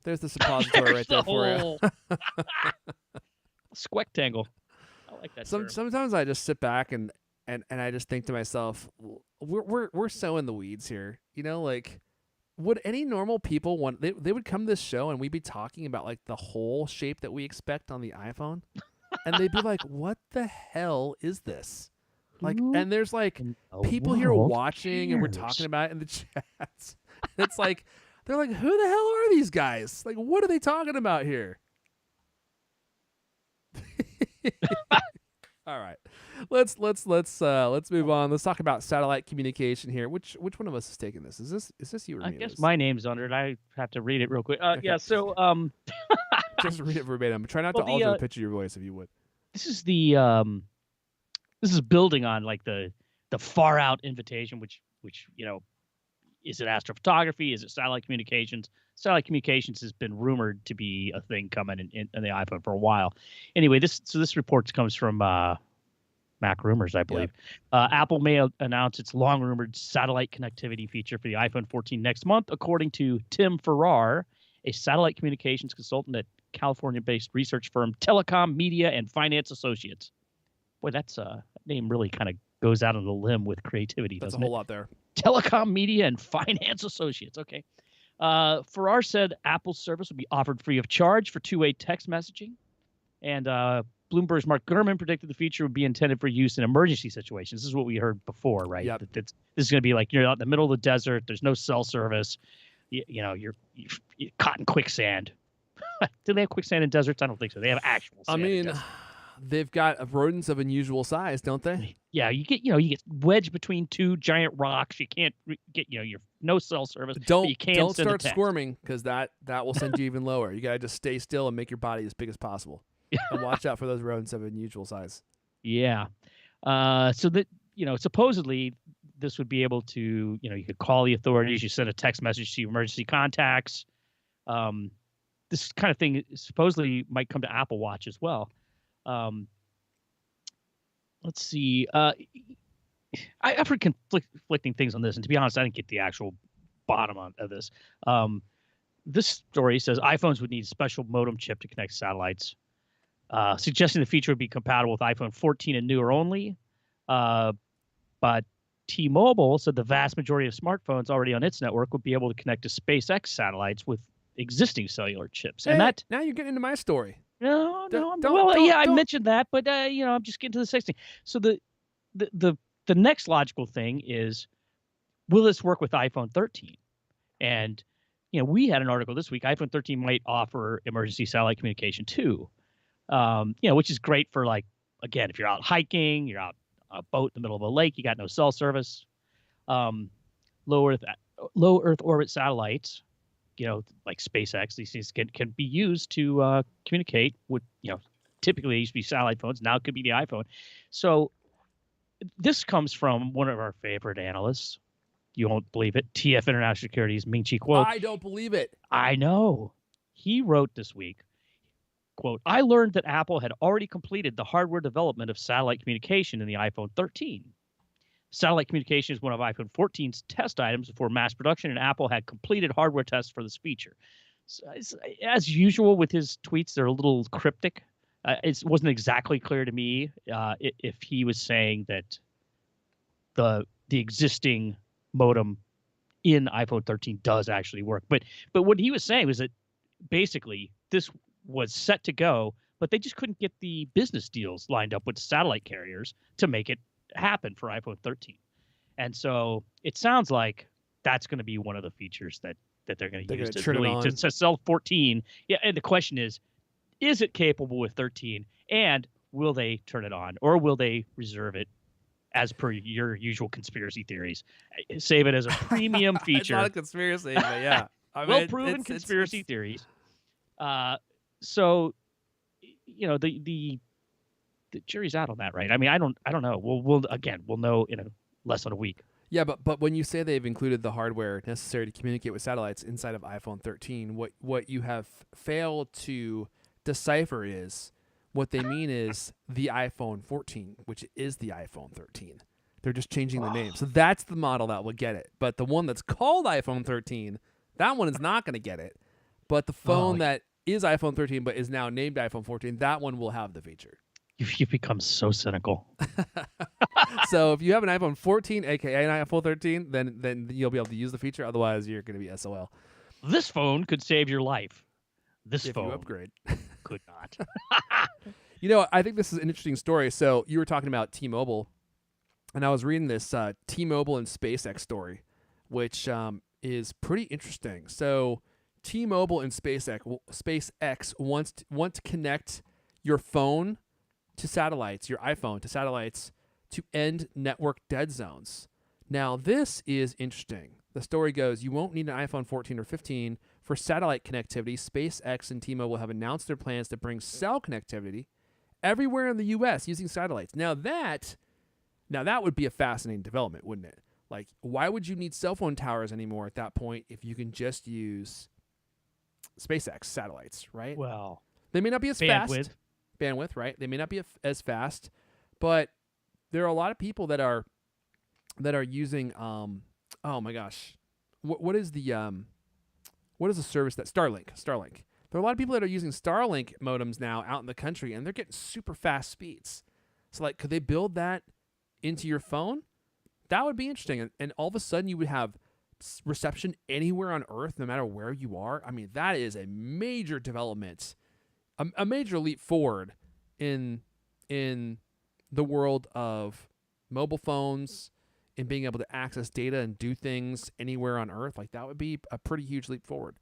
There's the suppository right there for you. Squectangle. I like that. Sometimes I just sit back and I just think to myself, we're so in the weeds here. Like, would any normal people want? They would come to this show and we'd be talking about like the hole shape that we expect on the iPhone, and they'd be like, "What the hell is this?" Like, and there's like people here watching, and we're talking about it in the chats. It's like they're like, "Who the hell are these guys? Like, what are they talking about here?" All right, let's move on. Let's talk about satellite communication here. Which one of us is taking this? Is this you or me? I guess my name's under it. I have to read it real quick. Okay. Yeah. So just read it verbatim. Try not to alter the pitch of your voice if you would. This is this is building on like the far out invitation, which is it astrophotography? Is it satellite communications? Satellite communications has been rumored to be a thing coming in the iPhone for a while. Anyway, this report comes from Mac Rumors, I believe. Yep. Apple may announce its long-rumored satellite connectivity feature for the iPhone 14 next month, according to Tim Farrar, a satellite communications consultant at California-based research firm Telecom Media and Finance Associates. Boy, that name really kind of goes out on the limb with creativity. That's a whole lot there. Telecom Media and Finance Associates. Okay. Farrar said Apple's service would be offered free of charge for two-way text messaging. And Bloomberg's Mark Gurman predicted the feature would be intended for use in emergency situations. This is what we heard before, right? Yep. This is going to be like you're out in the middle of the desert. There's no cell service. You're caught in quicksand. Do they have quicksand in deserts? I don't think so. They have actual sand. I mean, they've got rodents of unusual size, don't they? Yeah, you get wedged between two giant rocks. You can't get you're no cell service. Don't start start squirming, because that will send you even lower. You gotta just stay still and make your body as big as possible. And watch out for those rodents of unusual size. Yeah. So that supposedly this would be able to, you could call the authorities, you send a text message to emergency contacts. This kind of thing supposedly might come to Apple Watch as well. Let's see. I've heard conflicting things on this, and to be honest, I didn't get the actual bottom of this. This story says iPhones would need a special modem chip to connect satellites, suggesting the feature would be compatible with iPhone 14 and newer only. But T-Mobile said the vast majority of smartphones already on its network would be able to connect to SpaceX satellites with existing cellular chips. And that now you're getting into my story. No, Don't. I mentioned that, but I'm just getting to the next thing. So the next logical thing is, will this work with iPhone 13? And we had an article this week. iPhone 13 might offer emergency satellite communication too. Which is great for, like, again, if you're out hiking, you're out on a boat in the middle of a lake, you got no cell service. Low Earth orbit satellites, like SpaceX, these things can be used to communicate with, typically it used to be satellite phones. Now it could be the iPhone. So this comes from one of our favorite analysts. You won't believe it. TF International Securities, Ming-Chi Kuo. I don't believe it. I know. He wrote this week, quote, I learned that Apple had already completed the hardware development of satellite communication in the iPhone 13. Satellite communication is one of iPhone 14's test items before mass production, and Apple had completed hardware tests for this feature. So, as usual with his tweets, they're a little cryptic. It wasn't exactly clear to me if he was saying that the existing modem in iPhone 13 does actually work. But what he was saying was that basically this was set to go, but they just couldn't get the business deals lined up with satellite carriers to make it happen for iPhone 13. And so it sounds like that's going to be one of the features that they're going to use to sell 14. Yeah, and the question is it capable with 13? And will they turn it on, or will they reserve it, as per your usual conspiracy theories, save it as a premium feature? It's not a conspiracy, but yeah. Well-proven conspiracy theories. So, the jury's out on that, right? I mean, I don't know. We'll know in less than a week. Yeah, but when you say they've included the hardware necessary to communicate with satellites inside of iPhone 13, what you have failed to decipher is what they mean is the iPhone 14, which is the iPhone 13. They're just changing the name. So that's the model that will get it. But the one that's called iPhone 13, that one is not going to get it. But the phone that is iPhone 13 but is now named iPhone 14, that one will have the feature. You've become so cynical. So if you have an iPhone 14, aka an iPhone 13, then you'll be able to use the feature. Otherwise, you're going to be SOL. This phone could save your life. This phone, if you upgrade, could not. I think this is an interesting story. So you were talking about T-Mobile, and I was reading this T-Mobile and SpaceX story, which is pretty interesting. So T-Mobile and SpaceX want to connect your phone to satellites, your iPhone to satellites, to end network dead zones. Now, this is interesting. The story goes, you won't need an iPhone 14 or 15 for satellite connectivity. SpaceX and T-Mobile have announced their plans to bring cell connectivity everywhere in the U.S. using satellites. Now that would be a fascinating development, wouldn't it? Like, why would you need cell phone towers anymore at that point if you can just use SpaceX satellites, right? Well, they may not be as fast. Bandwidth, right? They may not be as fast, but there are a lot of people that are using oh my gosh, what is the service that Starlink? There are a lot of people that are using Starlink modems now out in the country, and they're getting super fast speeds. So, like, could they build that into your phone? That would be interesting, and all of a sudden you would have reception anywhere on Earth, no matter where you are. I mean, that is a major development. A major leap forward in the world of mobile phones and being able to access data and do things anywhere on Earth. Like, that would be a pretty huge leap forward.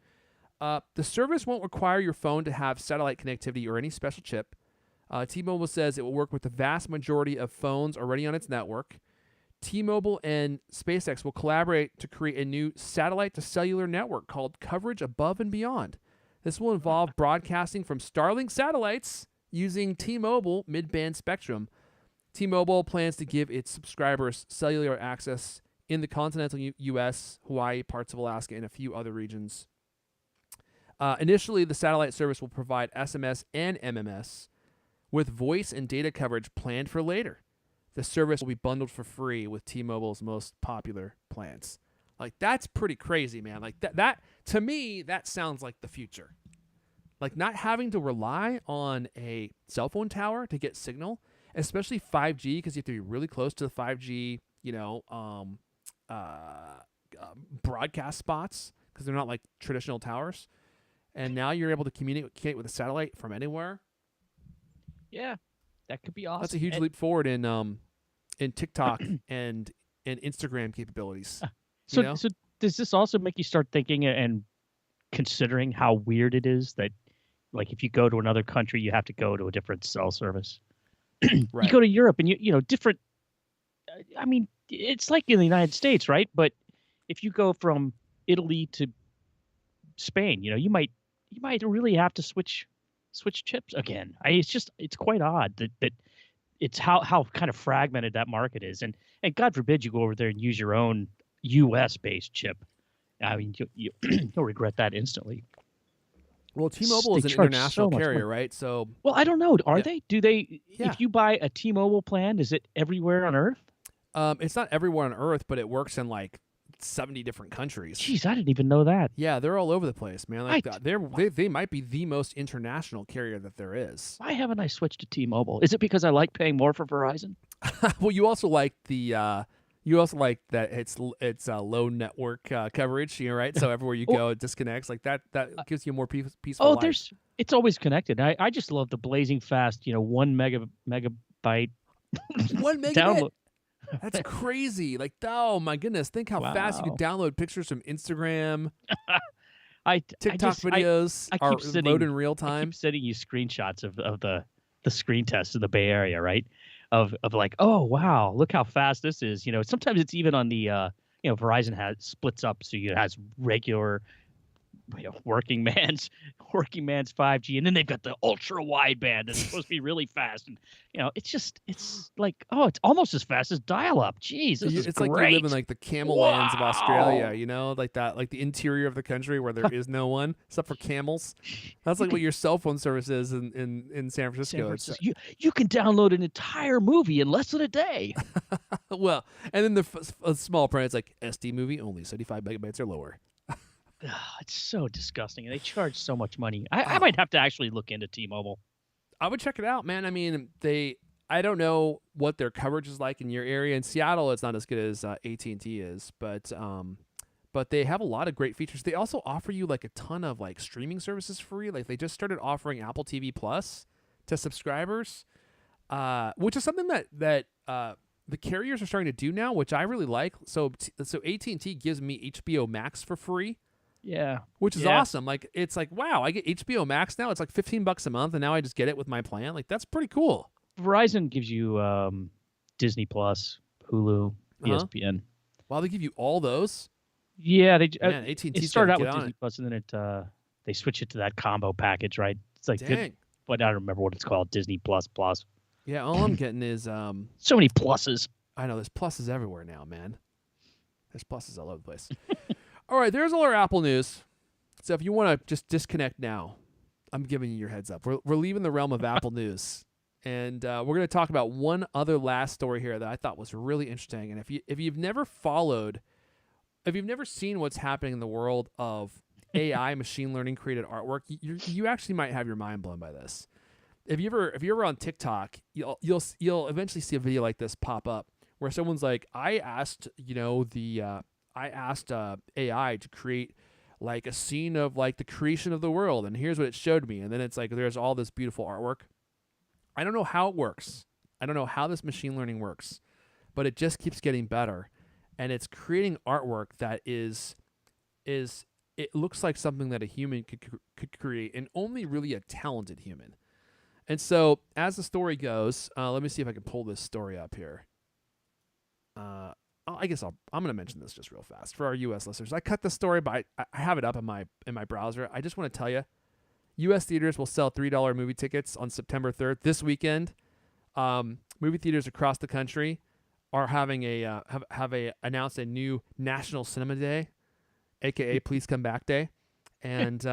The service won't require your phone to have satellite connectivity or any special chip. T-Mobile says it will work with the vast majority of phones already on its network. T-Mobile and SpaceX will collaborate to create a new satellite-to-cellular network called Coverage Above and Beyond. This will involve broadcasting from Starlink satellites using T-Mobile mid-band spectrum. T-Mobile plans to give its subscribers cellular access in the continental U.S., Hawaii, parts of Alaska, and a few other regions. Initially, the satellite service will provide SMS and MMS with voice and data coverage planned for later. The service will be bundled for free with T-Mobile's most popular plans. Like, that's pretty crazy, man. Like, that to me, that sounds like the future. Like, not having to rely on a cell phone tower to get signal, especially 5G, because you have to be really close to the 5G, broadcast spots, because they're not like traditional towers. And now you're able to communicate with a satellite from anywhere. Yeah, that could be awesome. That's a huge leap forward in TikTok and Instagram capabilities. So does this also make you start thinking and considering how weird it is that, like, if you go to another country, you have to go to a different cell service? Right. You go to Europe and you know different. I mean, it's like in the United States, right? But if you go from Italy to Spain, you might really have to switch chips again. It's quite odd that it's how kind of fragmented that market is, and God forbid you go over there and use your own U.S. based chip. I mean, you'll regret that instantly. Well, T-Mobile is an charge international so much carrier, money. right? So, Well, I don't know. Are Yeah. they? Do they? Yeah. If you buy a T-Mobile plan, is it everywhere on Earth? it's not everywhere on Earth, but it works in like 70 different countries. Jeez, I didn't even know that. Yeah, they're all over the place, man. Like I- they might be the most international carrier that there is. Why haven't I switched to T-Mobile? Is it because I like paying more for Verizon? Well, you also like you also like that it's low network coverage, right? So everywhere you go, it disconnects. Like that gives you a more peaceful life. It's always connected. I just love the blazing fast, 1 megabyte 1 megabit. download. That's crazy. Like, oh my goodness, think how fast you Wow. could download pictures from Instagram, I TikTok just- videos, I are keep sitting- load in real I time. keep sending you screenshots of the screen test in the Bay Area, right? Of like, oh wow, look how fast this is. Sometimes it's even on the Verizon splits up, so it has regular working man's 5G, and then they've got the ultra wideband that's supposed to be really fast, and it's like, oh, it's almost as fast as dial-up. Jeez, this is It's great. like you live in like the camel lands of Australia, Wow. like that, like the interior of the country where there is no one except for camels. That's like what your cell phone service is in San Francisco. You can download an entire movie in less than a day. Well, and then the small print, it's like SD movie only 75 megabytes or lower. It's so disgusting, and they charge so much money. I might have to actually look into T-Mobile. I would check it out, man. I mean, I don't know what their coverage is like in your area. In Seattle, it's not as good as AT&T is, but they have a lot of great features. They also offer you like a ton of like streaming services free. Like they just started offering Apple TV Plus to subscribers, which is something that the carriers are starting to do now, which I really like. So AT&T gives me HBO Max for free. Yeah, Which is awesome. Like, it's like, wow, I get HBO Max now. It's like $15 a month, and now I just get it with my plan. Like, that's pretty cool. Verizon gives you Disney Plus, Hulu, ESPN. Wow, they give you all those? Yeah, they Man, AT&T's it started out with gotta get on Disney it. Plus, and then they switch it to that combo package, right? It's like good, Dang. but I don't remember what it's called. Disney Plus. Yeah, all I'm getting is So many pluses. I know there's pluses everywhere now, man. There's pluses all over the place. All right, there's all our Apple news. So if you want to just disconnect now, I'm giving you your heads up. We're leaving the realm of Apple news, and we're going to talk about one other last story here that I thought was really interesting. And if you've never seen what's happening in the world of AI, machine learning created artwork, you actually might have your mind blown by this. If you're ever on TikTok, you'll eventually see a video like this pop up where someone's like, I asked AI to create like a scene of like the creation of the world, and here's what it showed me. And then it's like there's all this beautiful artwork. I don't know how it works. I don't know how this machine learning works, but it just keeps getting better, and it's creating artwork that is it looks like something that a human could create, and only really a talented human. And so as the story goes, let me see if I can pull this story up here. I guess I'm going to mention this just real fast for our U.S. listeners. I cut the story, but I have it up in my browser. I just want to tell you, U.S. theaters will sell $3 movie tickets on September 3rd this weekend. Movie theaters across the country are having a have a announced a new National Cinema Day, aka Please Come Back Day, and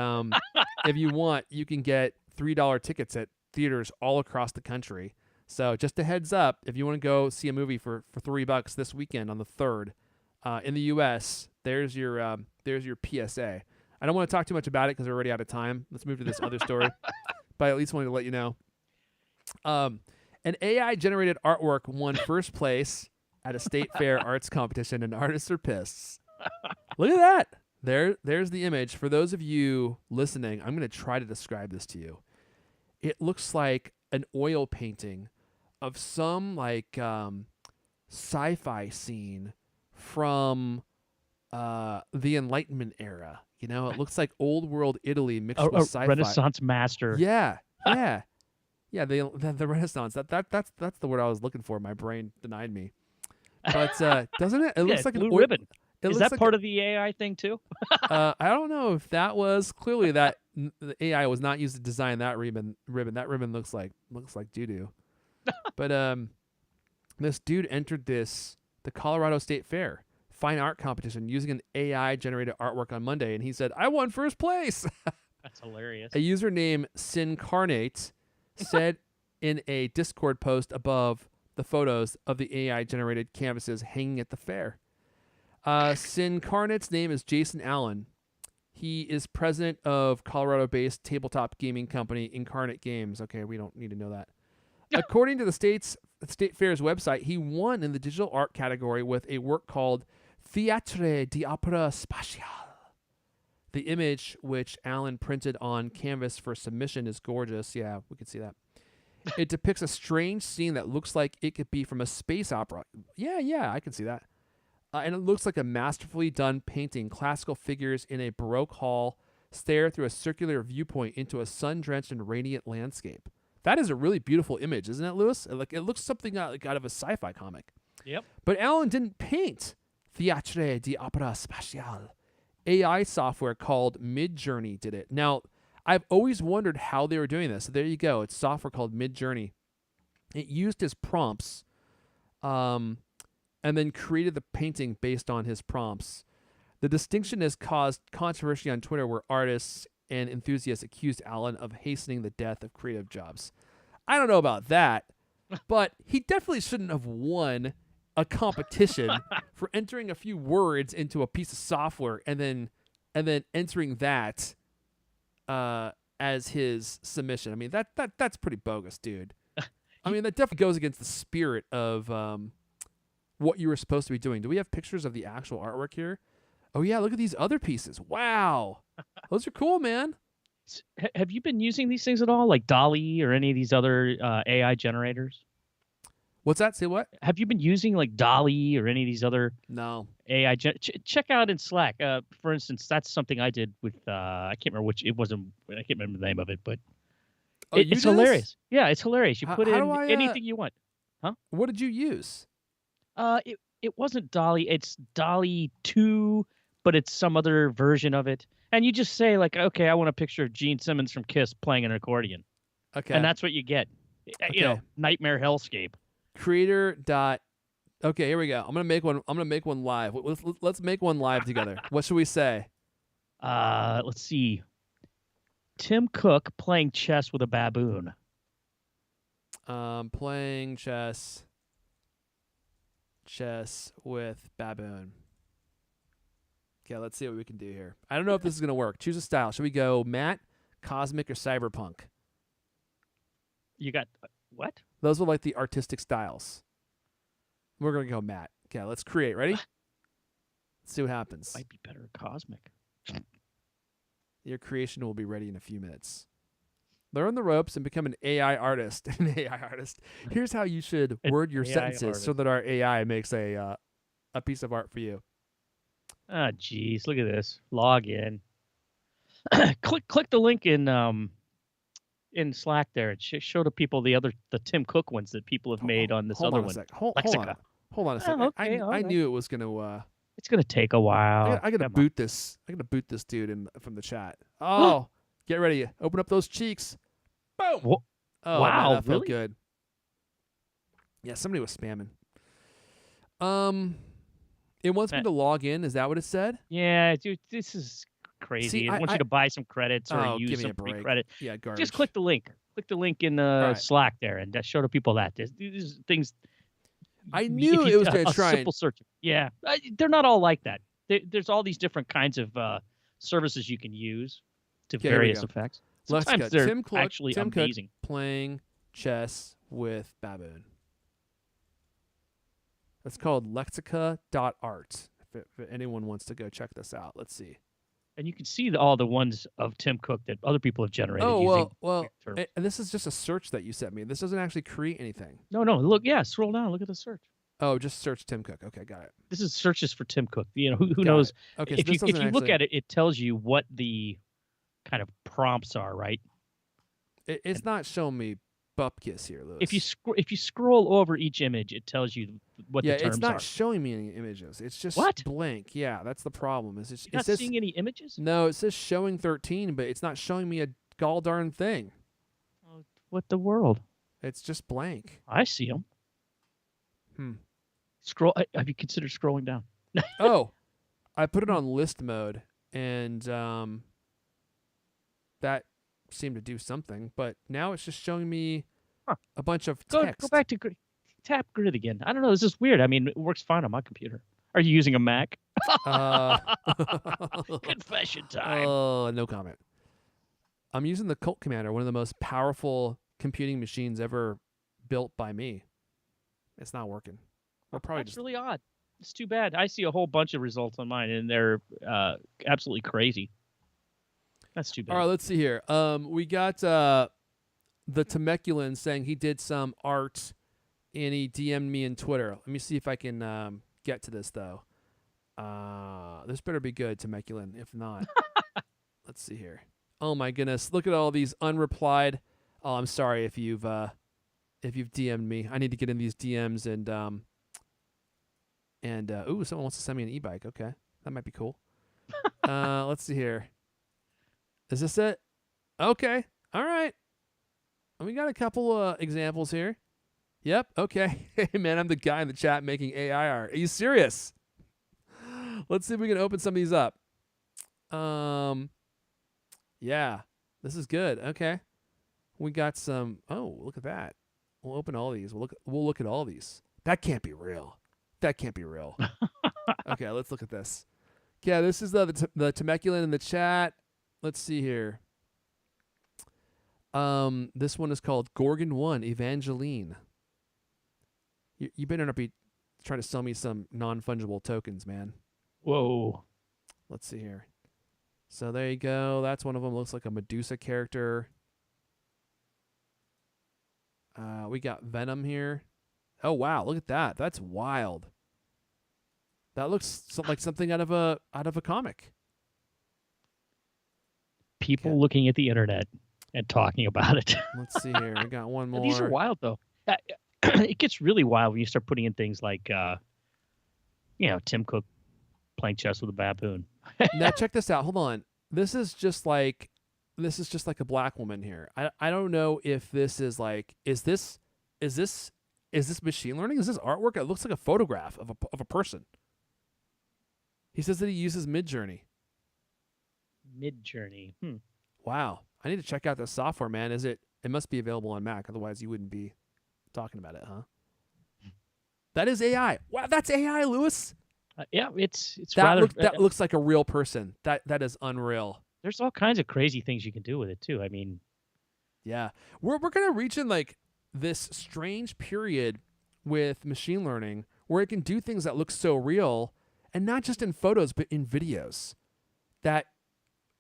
if you want, you can get $3 tickets at theaters all across the country. So just a heads up, if you want to go see a movie for $3 this weekend on the 3rd, in the U.S., there's your PSA. I don't want to talk too much about it because we're already out of time. Let's move to this other story, but I at least wanted to let you know. An AI-generated artwork won first place at a state fair arts competition, and artists are pissed. Look at that. There's the image. For those of you listening, I'm going to try to describe this to you. It looks like an oil painting of some like sci-fi scene from the Enlightenment era. You know, it looks like old world Italy mixed with sci-fi. Renaissance master. Yeah, yeah, yeah. The Renaissance. That's the word I was looking for. My brain denied me. But doesn't it? It looks like blue an ribbon. Is that part of the AI thing too? I don't know if that was clearly that the AI was not used to design that ribbon. That ribbon looks like doo doo. But this dude entered the Colorado State Fair fine art competition using an AI generated artwork on Monday, and he said, "I won first place." That's hilarious. A user named Sincarnate said in a Discord post above the photos of the AI generated canvases hanging at the fair. Sincarnate's name is Jason Allen. He is president of Colorado-based tabletop gaming company Incarnate Games. Okay, we don't need to know that. According to the state fair's website, he won in the digital art category with a work called Theatre d'Opera Spatiale. The image, which Allen printed on canvas for submission, is gorgeous. Yeah, we can see that. It depicts a strange scene that looks like it could be from a space opera. Yeah, I can see that. And it looks like a masterfully done painting. Classical figures in a Baroque hall stare through a circular viewpoint into a sun-drenched and radiant landscape. That is a really beautiful image, isn't it, Lewis? It looks something like out of a sci-fi comic. Yep. But Allen didn't paint Theatre d'Opera Spatiale. AI software called Midjourney did it. Now, I've always wondered how they were doing this. So there you go. It's software called Midjourney. It used his prompts, and then created the painting based on his prompts. The distinction has caused controversy on Twitter, where artists and enthusiasts accused Allen of hastening the death of creative jobs. I don't know about that, but he definitely shouldn't have won a competition for entering a few words into a piece of software and then entering that as his submission. I mean, that's pretty bogus, dude. I mean, that definitely goes against the spirit of what you were supposed to be doing. Do we have pictures of the actual artwork here? Oh yeah, look at these other pieces. Wow, those are cool, man. Have you been using these things at all, like DALL-E or any of these other AI generators? What's that? Say what? Have you been using like DALL-E or any of these other No. AI? Check out in Slack, for instance. That's something I did with I can't remember which. It wasn't. I can't remember the name of it, but it's hilarious. Yeah, it's hilarious. You put in anything you want. Huh? What did you use? It wasn't DALL-E. It's DALL-E 2, but it's some other version of it. And you just say like, okay, I want a picture of Gene Simmons from Kiss playing an accordion. Okay. And that's what you get. Okay. You know, nightmare hellscape. Creator dot. Okay, here we go. I'm gonna make one live. Let's make one live together. What should we say? Let's see. Tim Cook playing chess with a baboon. Playing chess with baboon. Okay, let's see what we can do here. I don't know if this is gonna work. Choose a style. Should we go matte, cosmic, or cyberpunk? You got what? Those are like the artistic styles. We're going to go matte. Okay, let's create. Ready? Let's see what happens. Might be better cosmic. Your creation will be ready in a few minutes. Learn the ropes and become an AI artist. An AI artist. Here's how you should word your sentences so that our AI makes a piece of art for you. Ah, geez, look at this. Log in. click the link in Slack there. It show the people the Tim Cook ones that people have made on this other one. Hold on a second. Okay, I knew it was gonna. It's gonna take a while. I gotta boot this. I gotta boot this dude from the chat. Oh, get ready. Open up those cheeks. Boom. Oh, wow, man, that felt really? good. Yeah, somebody was spamming. It wants me That- to log in. Is that what it said? Yeah, dude, this is crazy. See, It wants you to buy some credits or oh, give use me some a free break. credit. Yeah, garbage. Just click the link. Click the link in the All right. Slack there, and show the people that. These things. I if knew you- it was going to a try. simple search. Yeah, they're not all like that. There's all these different kinds of services you can use to Okay, here we various go. effects. Let's Sometimes go. they're Tim Cook, actually Tim Cook amazing. playing chess with baboon. It's called lexica.art. If anyone wants to go check this out, let's see. And you can see all the ones of Tim Cook that other people have generated Oh, using. well, weird terms. and this is just a search that you sent me. This doesn't actually create anything. No, look, yeah, scroll down, look at the search. Oh, just search Tim Cook. Okay, got it. This is searches for Tim Cook. You know, who Got knows? it. Okay, If so you this doesn't look actually- at it, it tells you what the kind of prompts are, right? it's not showing me bupkis here, Lewis. If you scroll over each image, it tells you what yeah, the terms it's not are. showing me any images. It's just What? blank. Yeah, that's the problem. Is You're not seeing any images? No, it says showing 13, but it's not showing me a gall darn thing. Oh, what the world? It's just blank. I see them. Hmm. Scroll. Have you considered scrolling down? Oh, I put it on list mode, and that seemed to do something. But now it's just showing me Huh. a bunch of Go text. back to tap grid again. I don't know. This is weird. I mean, it works fine on my computer. Are you using a Mac? Confession time. No comment. I'm using the Colt Commander, one of the most powerful computing machines ever built by me. It's not working. We'll probably That's just really odd. It's too bad. I see a whole bunch of results on mine, and they're absolutely crazy. That's too bad. All right, let's see here. We got the Temeculain saying he did some art, and he DM'd me in Twitter. Let me see if I can get to this though. This better be good, Temeculain. If not, let's see here. Oh my goodness! Look at all these unreplied. Oh, I'm sorry if you've DM'd me. I need to get in these DMs and ooh, someone wants to send me an e-bike. Okay, that might be cool. Let's see here. Is this it? Okay. All right. We got a couple examples here. Yep. Okay. Hey, man, I'm the guy in the chat making AI art. Are you serious? Let's see if we can open some of these up. Yeah. This is good. Okay. We got some. Oh, look at that. We'll open all these. We'll look at all these. That can't be real. That can't be real. Okay, let's look at this. Yeah, this is the Temeculain in the chat. Let's see here. This one is called Gorgon 1 Evangeline. You better not be trying to sell me some non-fungible tokens, man. Whoa. Let's see here. So there you go. That's one of them. Looks like a Medusa character. We got Venom here. Oh wow, look at that. That's wild. That looks like something out of a comic. People looking at the internet and talking about it. Let's see here. I got one more. These are wild, though. It gets really wild when you start putting in things like, Tim Cook playing chess with a baboon. Now check this out. Hold on. This is just like a black woman here. I don't know if this is like is this machine learning? Is this artwork? It looks like a photograph of a person. He says that he uses Midjourney. Midjourney. Wow. I need to check out this software, man. It must be available on Mac, otherwise you wouldn't be talking about it, huh? That is AI. Wow, that's AI, Lewis. Yeah, it's that rather. That looks like a real person. That is unreal. There's all kinds of crazy things you can do with it too. I mean, yeah, we're gonna reach in like this strange period with machine learning where it can do things that look so real, and not just in photos but in videos, that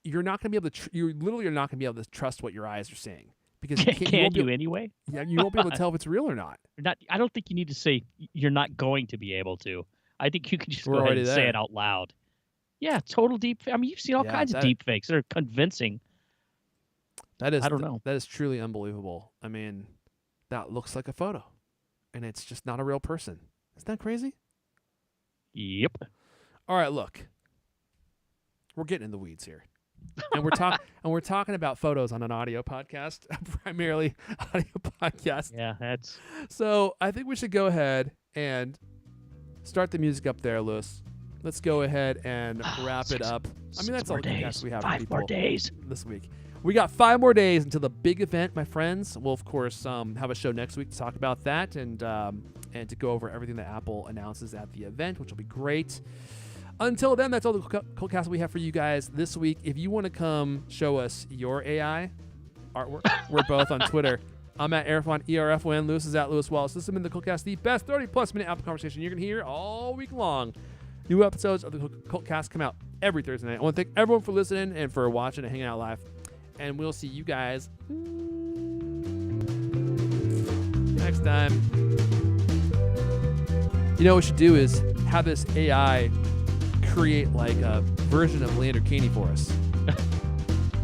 you're not gonna be able to. You literally are not gonna be able to trust what your eyes are seeing because you anyway? Yeah, you won't be able to tell if it's real or not. You're not. I don't think you need to say you're not going to be able to. I think you can just We're go ahead already and say there. it out loud. Yeah, total deep. I mean, you've seen all Yeah, kinds of deep fakes that are convincing. That is. I don't know. That is truly unbelievable. I mean, that looks like a photo, and it's just not a real person. Isn't that crazy? Yep. All right, look. We're getting in the weeds here. And we're talking about photos on an audio podcast, primarily audio podcast. Yeah, that's. So I think we should go ahead and Start the music up there, Lewis. Let's go ahead and wrap it up. I mean, that's all the podcasts we have. 5 more days this week. We got 5 more days until the big event, my friends. We'll of course have a show next week to talk about that and to go over everything that Apple announces at the event, which will be great. Until then, that's all the Cultcast we have for you guys this week. If you want to come show us your AI artwork, we're both on Twitter. I'm at Erfwan, ERFWN. Lewis is at Lewis Wallace. This has been the Cultcast, the best 30-plus minute Apple conversation you're going to hear all week long. New episodes of the Cultcast come out every Thursday night. I want to thank everyone for listening and for watching and hanging out live. And we'll see you guys next time. You know what we should do is have this AI create like a version of Leander Caney for us.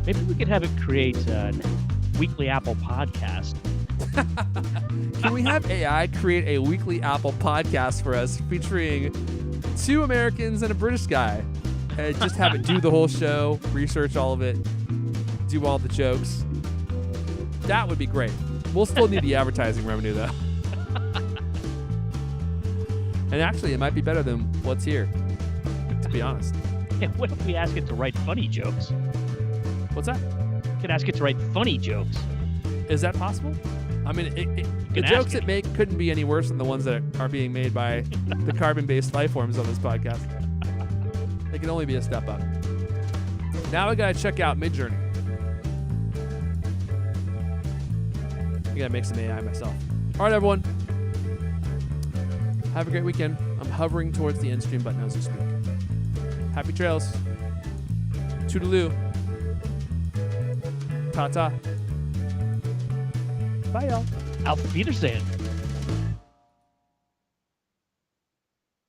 Maybe we could have it create a weekly Apple podcast. Can we have AI create a weekly Apple podcast for us featuring 2 Americans and a British guy? And just have it do the whole show, research all of it, do all the jokes. That would be great. We'll still need the advertising revenue, though. And actually, it might be better than what's here, to be honest. Yeah, what if we ask it to write funny jokes? What's that? We could ask it to write funny jokes. Is that possible? I mean, the jokes it make couldn't be any worse than the ones that are being made by the carbon-based life forms on this podcast. It can only be a step up. Now we gotta check out Midjourney. I gotta make some AI myself. All right, everyone. Have a great weekend. I'm hovering towards the end stream button as we speak. Happy trails. Toodaloo. Ta-ta. Bye, y'all. Auf Wiedersehen.